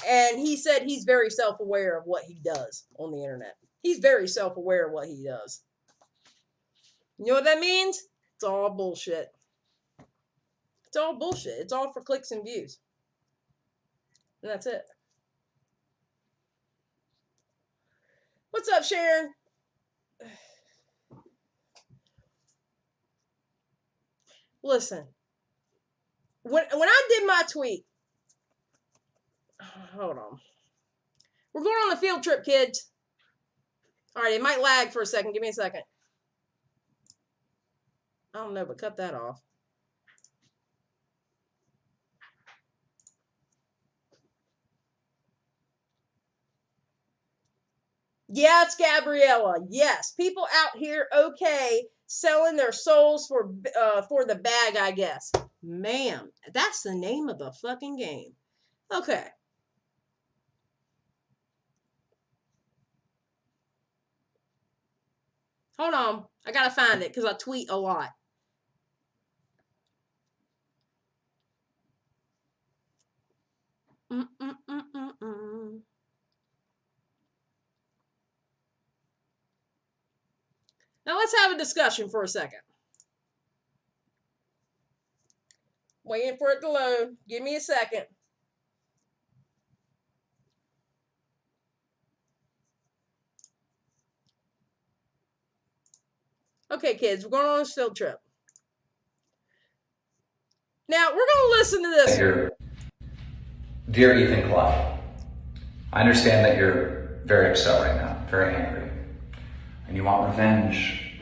And he said he's very self-aware of what he does on the internet. He's very self-aware of what he does. You know what that means? It's all bullshit. It's all bullshit. It's all for clicks and views. And that's it. What's up, Sharon? Listen. When I did my tweet, hold on. We're going on a field trip, kids. All right, it might lag for a second. Give me a second. I don't know, but cut that off. Yeah, it's Gabriella. Yes, people out here, okay, selling their souls for the bag, I guess. Ma'am, that's the name of the fucking game. Okay. Hold on. I gotta find it because I tweet a lot. Now let's have a discussion for a second. Waiting for it to load. Give me a second. Okay, kids, we're going on this field trip. Now, we're going to listen to this. Dear Ethan Clyde, I understand that you're very upset right now, very angry, and you want revenge.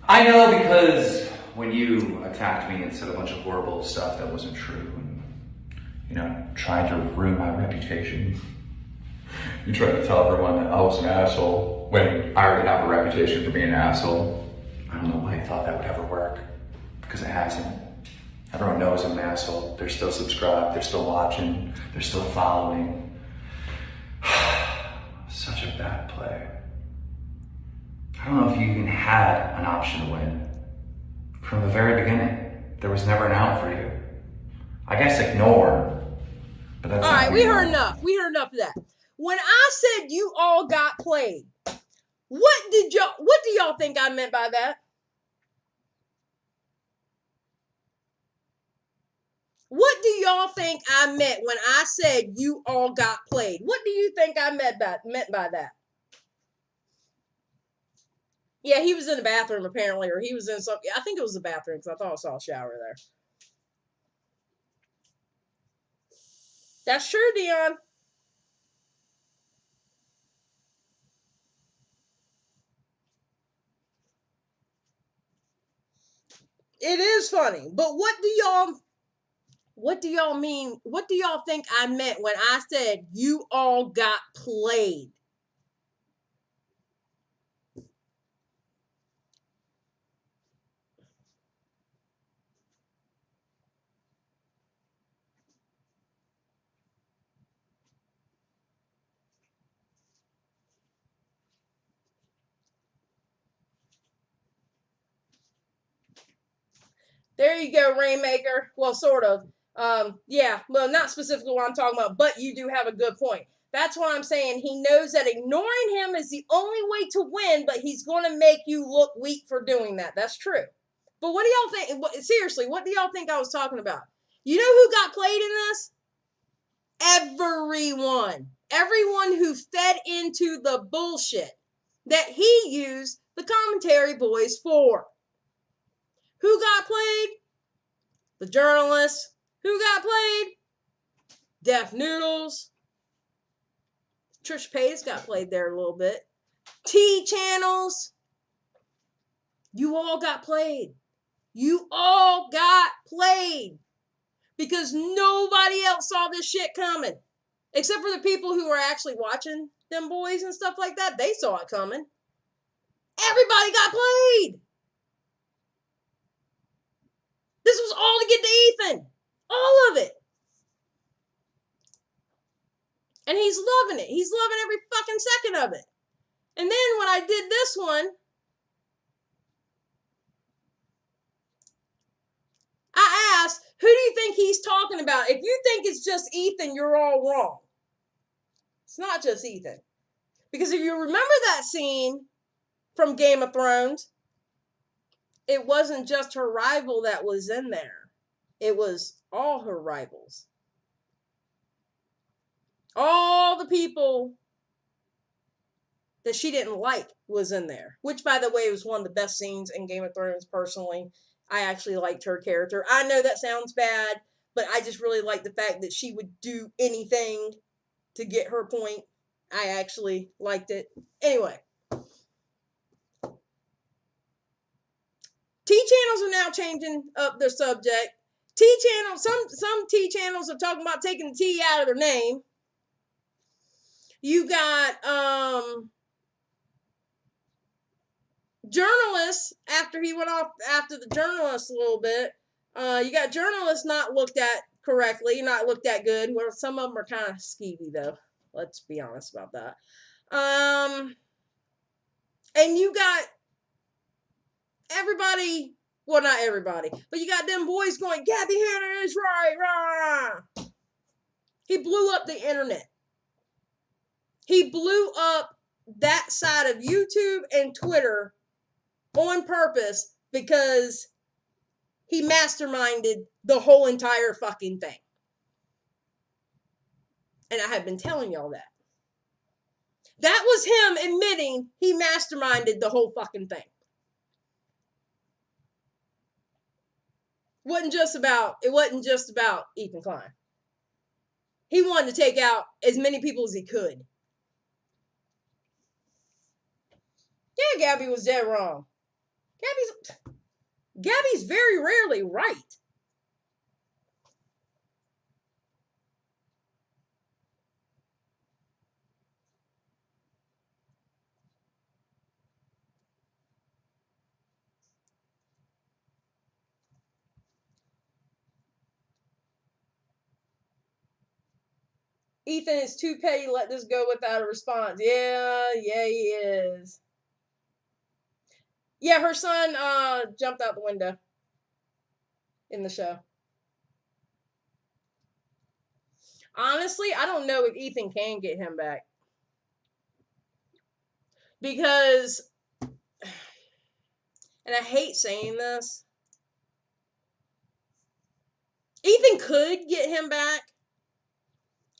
I know because when you attacked me and said a bunch of horrible stuff that wasn't true, and tried to ruin my reputation. You tried to tell everyone that I was an asshole when I already have a reputation for being an asshole. I don't know why you thought that would ever work, because it hasn't. Everyone knows I'm an asshole. They're still subscribed, they're still watching, they're still following. Such a bad play. I don't know if you even had an option to win. From the very beginning, there was never an out for you. I guess ignore, but that's all not right. who We you heard are. enough. We heard enough of that. When I said you all got played, what do y'all think I meant by that? What do y'all think I meant when I said you all got played? What do you think I meant by that? Yeah, he was in the bathroom apparently, or he was in something. I think it was the bathroom because I thought I saw a shower there. That's true, Dion. It is funny, but what do y'all mean? What do y'all think I meant when I said you all got played? There you go, Rainmaker. Well, sort of. Yeah, well, not specifically what I'm talking about, but you do have a good point. That's why I'm saying he knows that ignoring him is the only way to win, but he's going to make you look weak for doing that. That's true. But what do y'all think? Seriously, what do y'all think I was talking about? You know who got played in this? Everyone. Everyone who fed into the bullshit that he used the commentary boys for. Who got played? The journalists. Who got played? Deaf Noodles. Trisha Paytas got played there a little bit. T channels. You all got played. You all got played. Because nobody else saw this shit coming. Except for the people who were actually watching them boys and stuff like that. They saw it coming. Everybody got played. This was all to get to Ethan. All of it. And he's loving it. He's loving every fucking second of it. And then when I did this one, I asked, who do you think he's talking about? If you think it's just Ethan, you're all wrong. It's not just Ethan. Because if you remember that scene from Game of Thrones, it wasn't just her rival that was in there. It was all her rivals. All the people that she didn't like was in there. Which, by the way, was one of the best scenes in Game of Thrones, personally. I actually liked her character. I know that sounds bad, but I just really liked the fact that she would do anything to get her point. I actually liked it. Anyway. T channels are now changing up their subject. T channels, some T channels are talking about taking the T out of their name. You got journalists, after he went off after the journalists a little bit. You got journalists not looked at correctly, not looked at good. Where some of them are kind of skeevy though. Let's be honest about that. And you got everybody, well, not everybody, but you got them boys going, Gabby Hanna is right, rah. He blew up the internet. He blew up that side of YouTube and Twitter on purpose because he masterminded the whole entire fucking thing. And I have been telling y'all that. That was him admitting he masterminded the whole fucking thing. It wasn't just about Ethan Klein. He wanted to take out as many people as he could. Yeah, Gabby was dead wrong. Gabby's very rarely right. Ethan is too petty to let this go without a response. Yeah, he is. Yeah, her son jumped out the window in the show. Honestly, I don't know if Ethan can get him back. Because, and I hate saying this, Ethan could get him back,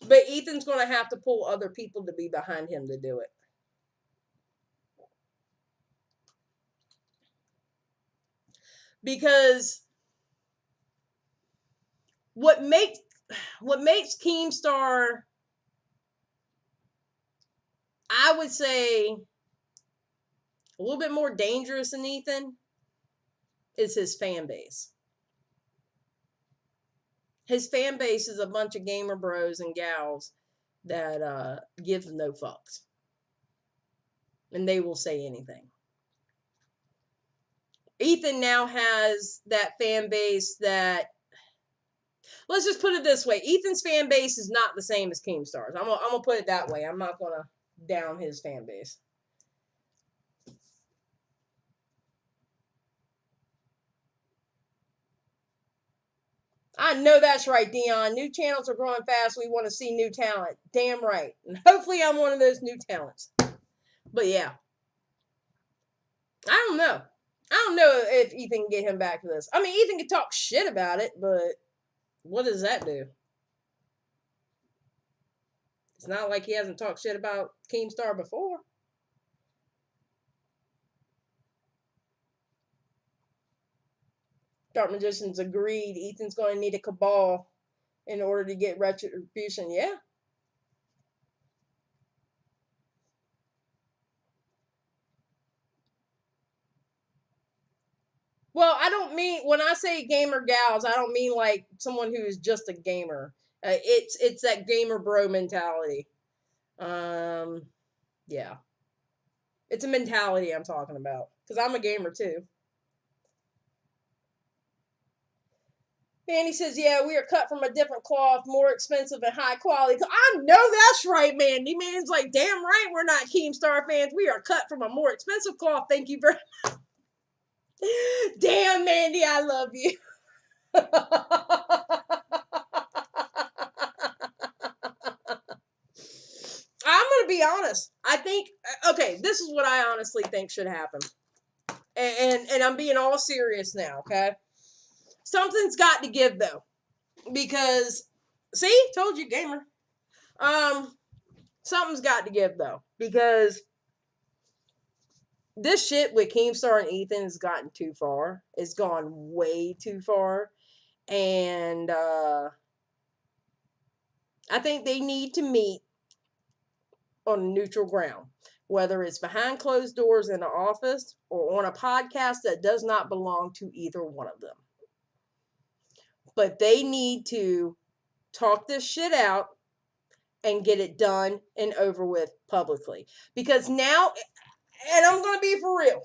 but Ethan's going to have to pull other people to be behind him to do it. Because what makes Keemstar, I would say, a little bit more dangerous than Ethan is his fan base. His fan base is a bunch of gamer bros and gals that give no fucks. And they will say anything. Ethan now has that fan base that, let's just put it this way. Ethan's fan base is not the same as Keemstar's. I'm gonna put it that way. I'm not gonna down his fan base. I know that's right, Dion. New channels are growing fast. We want to see new talent. Damn right. And hopefully I'm one of those new talents. But yeah. I don't know. I don't know if Ethan can get him back for this. I mean, Ethan can talk shit about it, but what does that do? It's not like he hasn't talked shit about Keemstar before. Dark Magicians agreed. Ethan's going to need a cabal in order to get retribution. Yeah. Well, I don't mean, when I say gamer gals, I don't mean like someone who is just a gamer. It's that gamer bro mentality. Yeah. It's a mentality I'm talking about. Because I'm a gamer too. Mandy says, yeah, we are cut from a different cloth, more expensive and high quality. I know that's right, Mandy. Mandy's like, damn right, we're not Keemstar fans. We are cut from a more expensive cloth. Thank you very much. Damn, Mandy, I love you. I'm going to be honest. I think, okay, this is what I honestly think should happen. And I'm being all serious now, okay? Something's got to give, though. Because, see? Told you, gamer. Something's got to give, though. Because this shit with Keemstar and Ethan has gotten too far. It's gone way too far. And I think they need to meet on neutral ground, whether it's behind closed doors in an office or on a podcast that does not belong to either one of them. But they need to talk this shit out and get it done and over with publicly. Because now, and I'm going to be for real,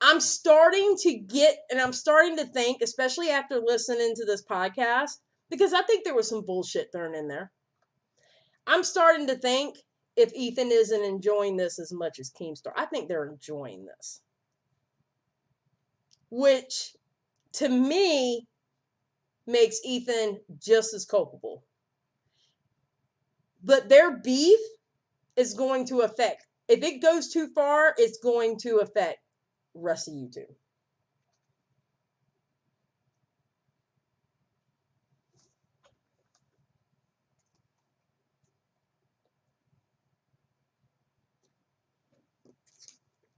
I'm starting to think, especially after listening to this podcast, because I think there was some bullshit thrown in there. I'm starting to think if Ethan isn't enjoying this as much as Keemstar. I think they're enjoying this. Which, to me, makes Ethan just as culpable. But their beef is going to affect, if it goes too far, it's going to affect the rest of YouTube.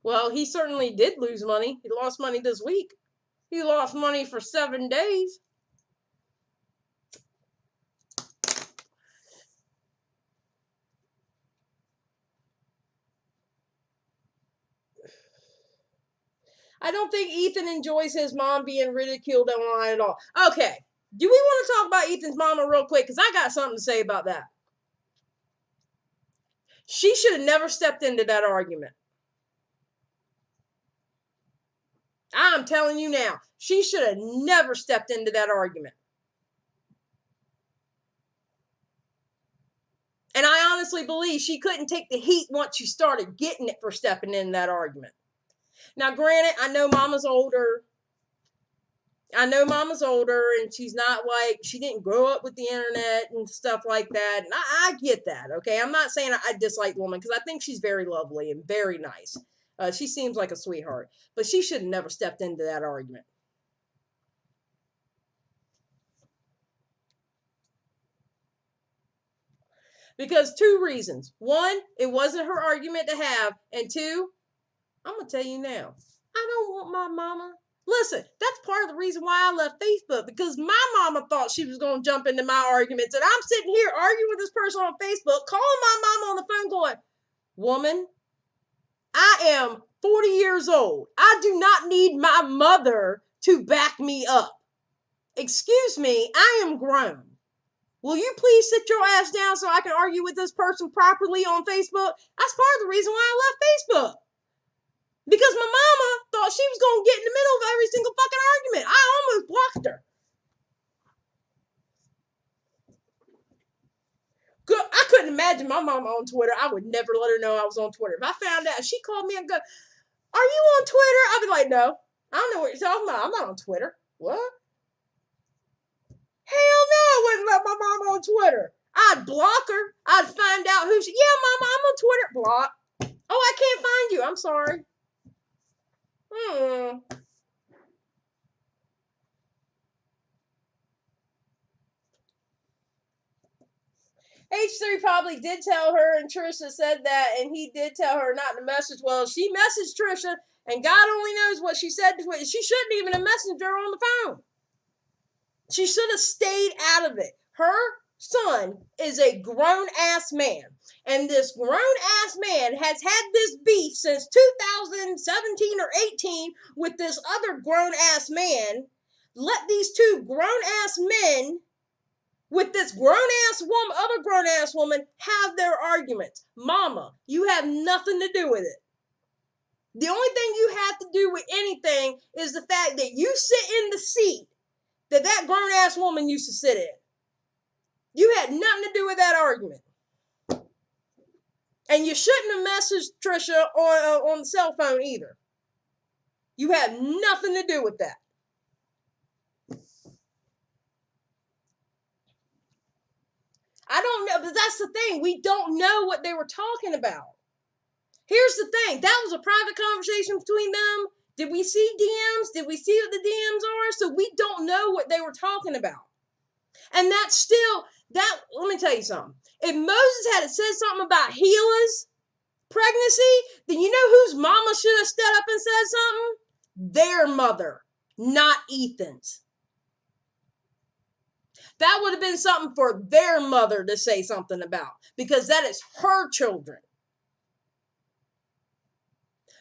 Well, he certainly did lose money. He lost money this week. He lost money for 7 days. I don't think Ethan enjoys his mom being ridiculed online at all. Okay, do we want to talk about Ethan's mama real quick? Because I got something to say about that. She should have never stepped into that argument. I'm telling you now, she should have never stepped into that argument. honestly believe she couldn't take the heat once she started getting it for stepping in that argument. Now, granted, I know Mama's older. And she's not like, she didn't grow up with the internet and stuff like that. And I get that, okay? I'm not saying I dislike the woman, because I think she's very lovely and very nice. She seems like a sweetheart. But she should have never stepped into that argument. Because 2 reasons. 1, it wasn't her argument to have. And 2, I'm going to tell you now, I don't want my mama. Listen, that's part of the reason why I left Facebook, because my mama thought she was going to jump into my arguments. And I'm sitting here arguing with this person on Facebook, calling my mama on the phone going, woman, I am 40 years old. I do not need my mother to back me up. Excuse me, I am grown. Will you please sit your ass down so I can argue with this person properly on Facebook? That's part of the reason why I left Facebook. Because my mama thought she was going to get in the middle of every single fucking argument. I almost blocked her. I couldn't imagine my mama on Twitter. I would never let her know I was on Twitter. If I found out, she called me and go, are you on Twitter? I'd be like, no, I don't know what you're talking about. I'm not on Twitter. What? Hell no, I wouldn't let my mama on Twitter. I'd block her. I'd find out who she, yeah, mama, I'm on Twitter. Block. Oh, I can't find you. I'm sorry. H3 probably did tell her, and Trisha said that, and he did tell her not to message. Well, she messaged Trisha, and God only knows what she said. She shouldn't even have messaged her on the phone. She should have stayed out of it. Her son is a grown-ass man, and this grown-ass man has had this beef since 2017 or 18 with this other grown-ass man. Let these 2 grown-ass men with this grown-ass woman, other grown-ass woman, have their arguments. Mama, you have nothing to do with it. The only thing you have to do with anything is the fact that you sit in the seat that grown-ass woman used to sit in. You had nothing to do with that argument. And you shouldn't have messaged Trisha on the cell phone either. You had nothing to do with that. I don't know, but that's the thing. We don't know what they were talking about. Here's the thing. That was a private conversation between them. Did we see DMs? Did we see what the DMs are? So we don't know what they were talking about. And that's still, let me tell you something. If Moses had said something about Gilah's pregnancy, then you know whose mama should have stepped up and said something? Their mother, not Ethan's. That would have been something for their mother to say something about, because that is her children.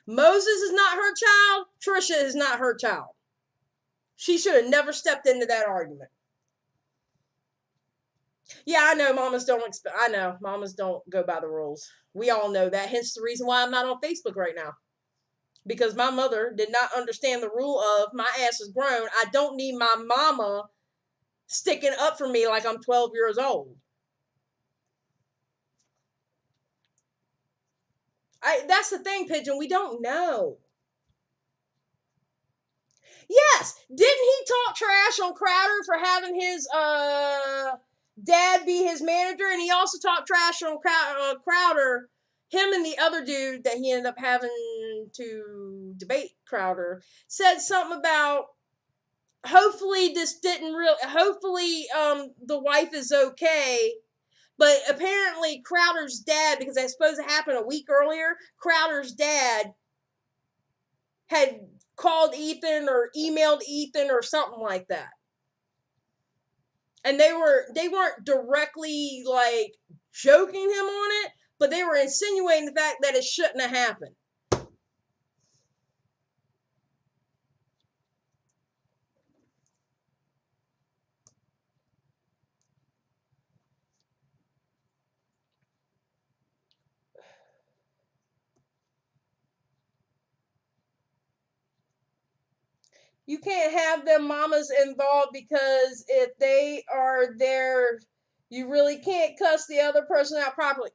Moses is not her child. Trisha is not her child. She should have never stepped into that argument. Yeah, I know mamas don't go by the rules. We all know that. Hence the reason why I'm not on Facebook right now. Because my mother did not understand the rule of my ass is grown. I don't need my mama sticking up for me like I'm 12 years old. That's the thing, Pigeon. We don't know. Yes, didn't he talk trash on Crowder for having his dad be his manager? And he also talked trash on Crowder, him and the other dude that he ended up having to debate Crowder, said something about hopefully the wife is okay. But apparently Crowder's dad, because I suppose it happened a week earlier, Crowder's dad had called Ethan or emailed Ethan or something like that. And they weren't directly like joking him on it, but they were insinuating the fact that it shouldn't have happened. You can't have them mamas involved, because if they are there, you really can't cuss the other person out properly.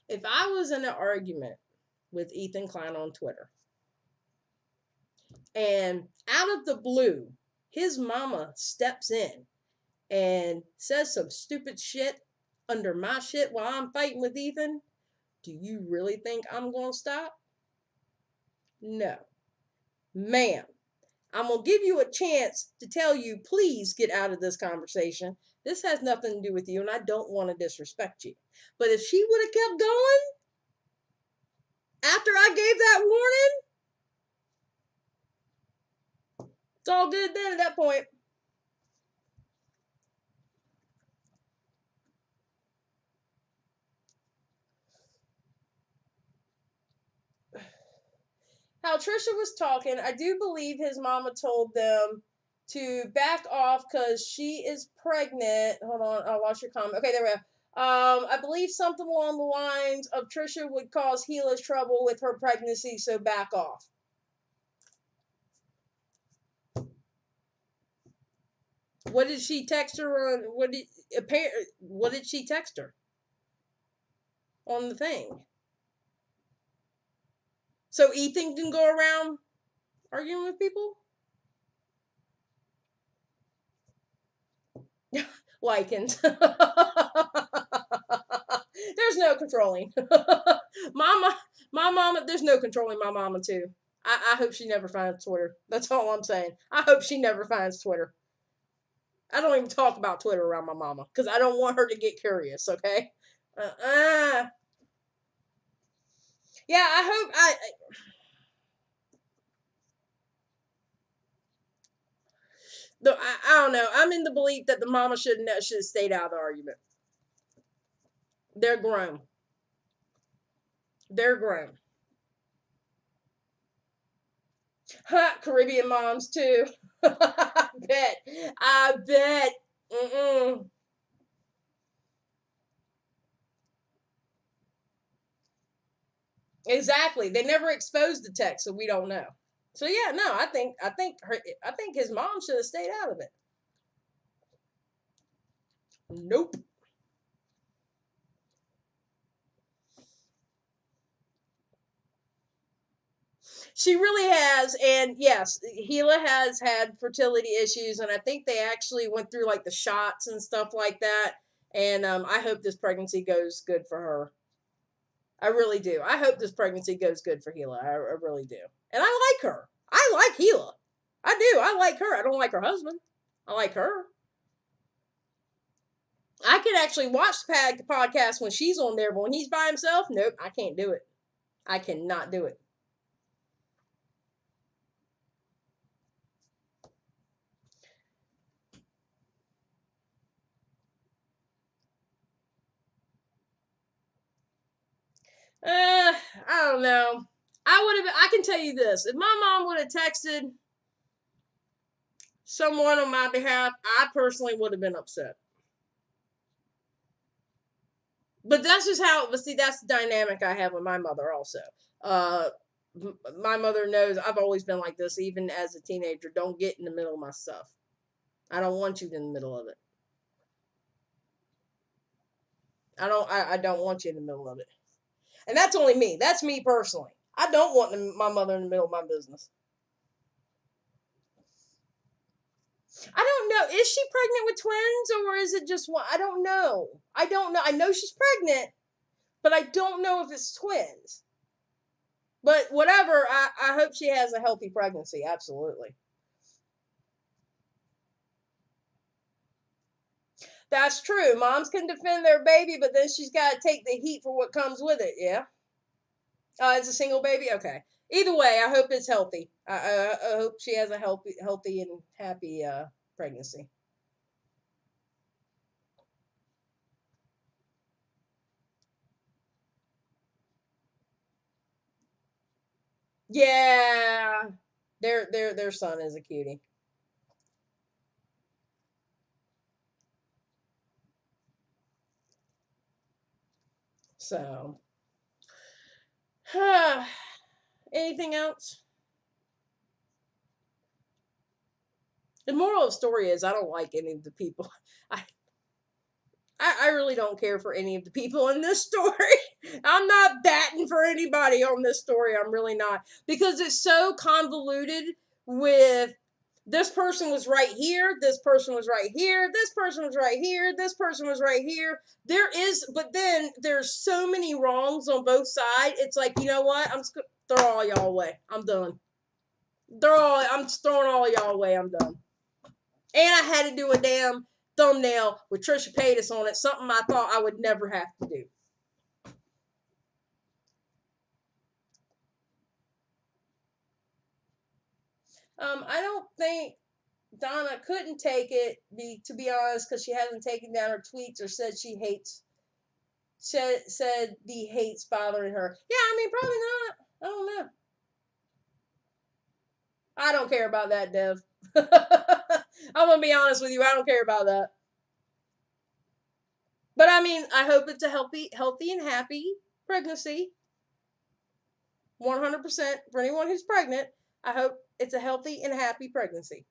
If I was in an argument with Ethan Klein on Twitter, and out of the blue, his mama steps in and says some stupid shit under my shit while I'm fighting with Ethan, do you really think I'm going to stop? No. Ma'am, I'm going to give you a chance to tell you, please get out of this conversation. This has nothing to do with you, and I don't want to disrespect you. But if she would have kept going after I gave that warning, it's all good then at that point. How Trisha was talking, I do believe his mama told them to back off because she is pregnant. Hold on, I lost your comment. Okay, there we go. I believe something along the lines of Trisha would cause Gila's trouble with her pregnancy, so back off. What did she text her on? What did she text her on the thing? So Ethan can go around arguing with people? Likens. There's no controlling. My mama, there's no controlling my mama too. I hope she never finds Twitter. That's all I'm saying. I hope she never finds Twitter. I don't even talk about Twitter around my mama because I don't want her to get curious, okay? Yeah, I hope I don't know. I'm in the belief that the mama should have stayed out of the argument. They're grown. They're grown. Caribbean moms too. I bet. Mm-mm. Exactly. They never exposed the text, so we don't know. So yeah, no, I think his mom should have stayed out of it. Nope. She really has, and yes, Gila has had fertility issues, and I think they actually went through like the shots and stuff like that. And I hope this pregnancy goes good for her. I really do. I hope this pregnancy goes good for Gila. I really do. And I like her. I like Gila. I do. I like her. I don't like her husband. I like her. I can actually watch the podcast when she's on there, but when he's by himself, nope, I can't do it. I cannot do it. I don't know. I can tell you this. If my mom would have texted someone on my behalf, I personally would have been upset. But that's just how, but see, that's the dynamic I have with my mother also. My mother knows I've always been like this, even as a teenager. Don't get in the middle of my stuff. I don't want you in the middle of it. I don't want you in the middle of it. And that's only me. That's me personally. I don't want my mother in the middle of my business. I don't know. Is she pregnant with twins or is it just one? I don't know. I know she's pregnant, but I don't know if it's twins. But whatever, I hope she has a healthy pregnancy. Absolutely. That's true. Moms can defend their baby, but then she's got to take the heat for what comes with it. Yeah. It's a single baby. Okay. Either way, I hope it's healthy. I hope she has a healthy and happy pregnancy. Yeah, their son is a cutie. So, anything else? The moral of the story is I don't like any of the people. I I really don't care for any of the people in this story. I'm not batting for anybody on this story. I'm really not. Because it's so convoluted with this person was right here, this person was right here, this person was right here, this person was right here. But then there's so many wrongs on both sides. It's like, you know what? I'm just going to throw all y'all away. I'm done. I'm just throwing all y'all away. I'm done. And I had to do a damn thumbnail with Trisha Paytas on it, something I thought I would never have to do. I don't think Donna couldn't take it, to be honest, because she hasn't taken down her tweets or said said the hate's bothering her. Yeah, I mean, probably not. I don't know. I don't care about that, Dev. I'm gonna be honest with you. I don't care about that. But I mean, I hope it's a healthy and happy pregnancy. 100% for anyone who's pregnant. I hope it's a healthy and happy pregnancy.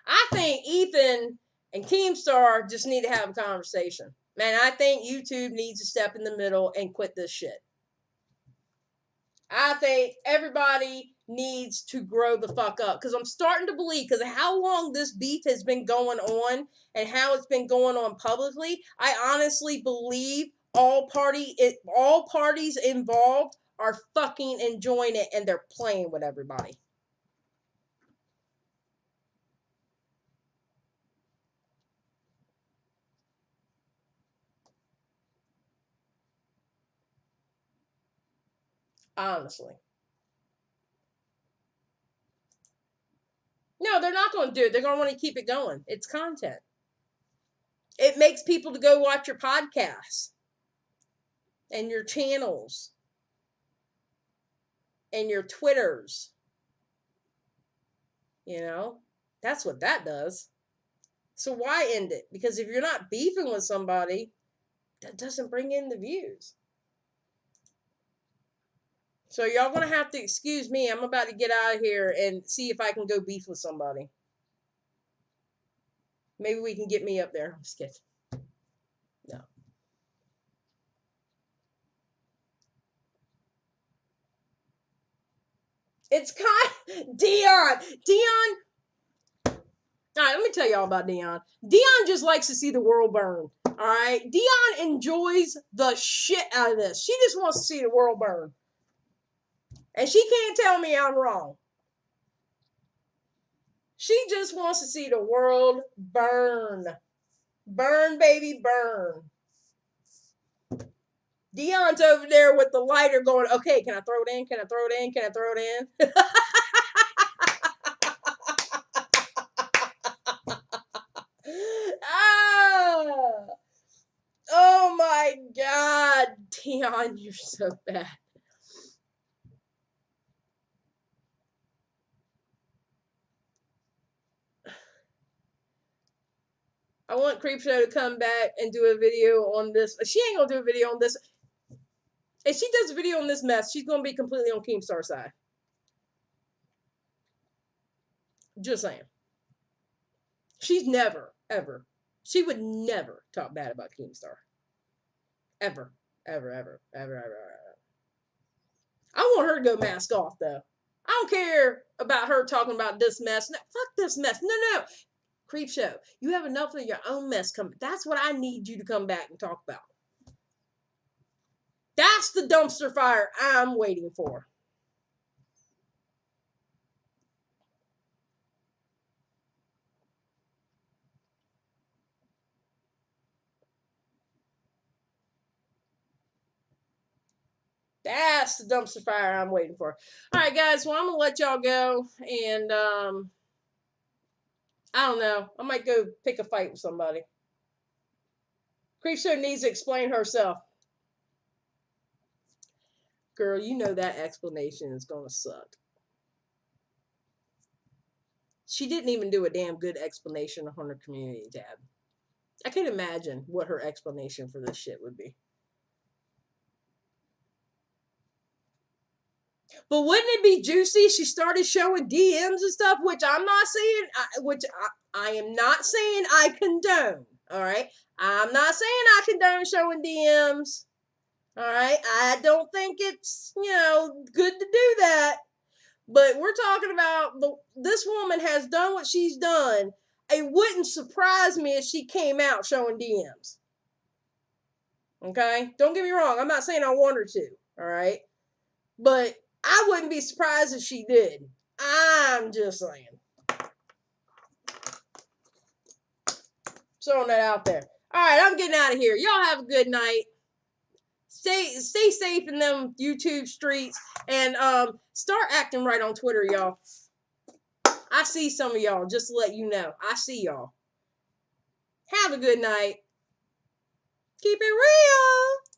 I think Ethan and Keemstar just need to have a conversation. Man, I think YouTube needs to step in the middle and quit this shit. I think everybody needs to grow the fuck up, because I'm starting to believe, because of how long this beef has been going on and how it's been going on publicly, I honestly believe all parties involved are fucking enjoying it, and they're playing with everybody. Honestly. No, they're not going to do it. They're going to want to keep it going. It's content. It makes people to go watch your podcasts and your channels and your Twitters. You know, that's what that does. So why end it? Because if you're not beefing with somebody, that doesn't bring in the views. So y'all gonna have to excuse me. I'm about to get out of here and see if I can go beef with somebody. Maybe we can get me up there. I'm just kidding. No. It's Dion. All right, let me tell y'all about Dion. Dion just likes to see the world burn. All right? Dion enjoys the shit out of this. She just wants to see the world burn. And she can't tell me I'm wrong. She just wants to see the world burn. Burn, baby, burn. Dion's over there with the lighter going, okay, can I throw it in? Can I throw it in? Can I throw it in? Oh my God, Dion, you're so bad. I want Creepshow to come back and do a video on this. She ain't gonna do a video on this. If she does a video on this mess, she's gonna be completely on Keemstar's side. Just saying. She's never, ever. She would never talk bad about Keemstar. Ever. Ever, ever, ever, ever, ever. I want her to go mask off, though. I don't care about her talking about this mess. No, fuck this mess. No. Creepshow, you have enough of your own mess coming. That's what I need you to come back and talk about. That's the dumpster fire I'm waiting for. That's the dumpster fire I'm waiting for. All right, guys. Well, I'm going to let y'all go. And, I don't know. I might go pick a fight with somebody. Creepshow needs to explain herself. Girl, you know that explanation is going to suck. She didn't even do a damn good explanation on her community tab. I can't imagine what her explanation for this shit would be. But wouldn't it be juicy? She started showing DMs and stuff, which I'm not saying. I am not saying I condone. All right, I'm not saying I condone showing DMs. All right, I don't think it's good to do that. But we're talking about this woman has done what she's done. It wouldn't surprise me if she came out showing DMs. Okay, don't get me wrong. I'm not saying I want her to. All right, but I wouldn't be surprised if she did. I'm just saying. Throwing that out there. All right, I'm getting out of here. Y'all have a good night. Stay safe in them YouTube streets, and start acting right on Twitter, y'all. I see some of y'all, just to let you know. I see y'all. Have a good night. Keep it real.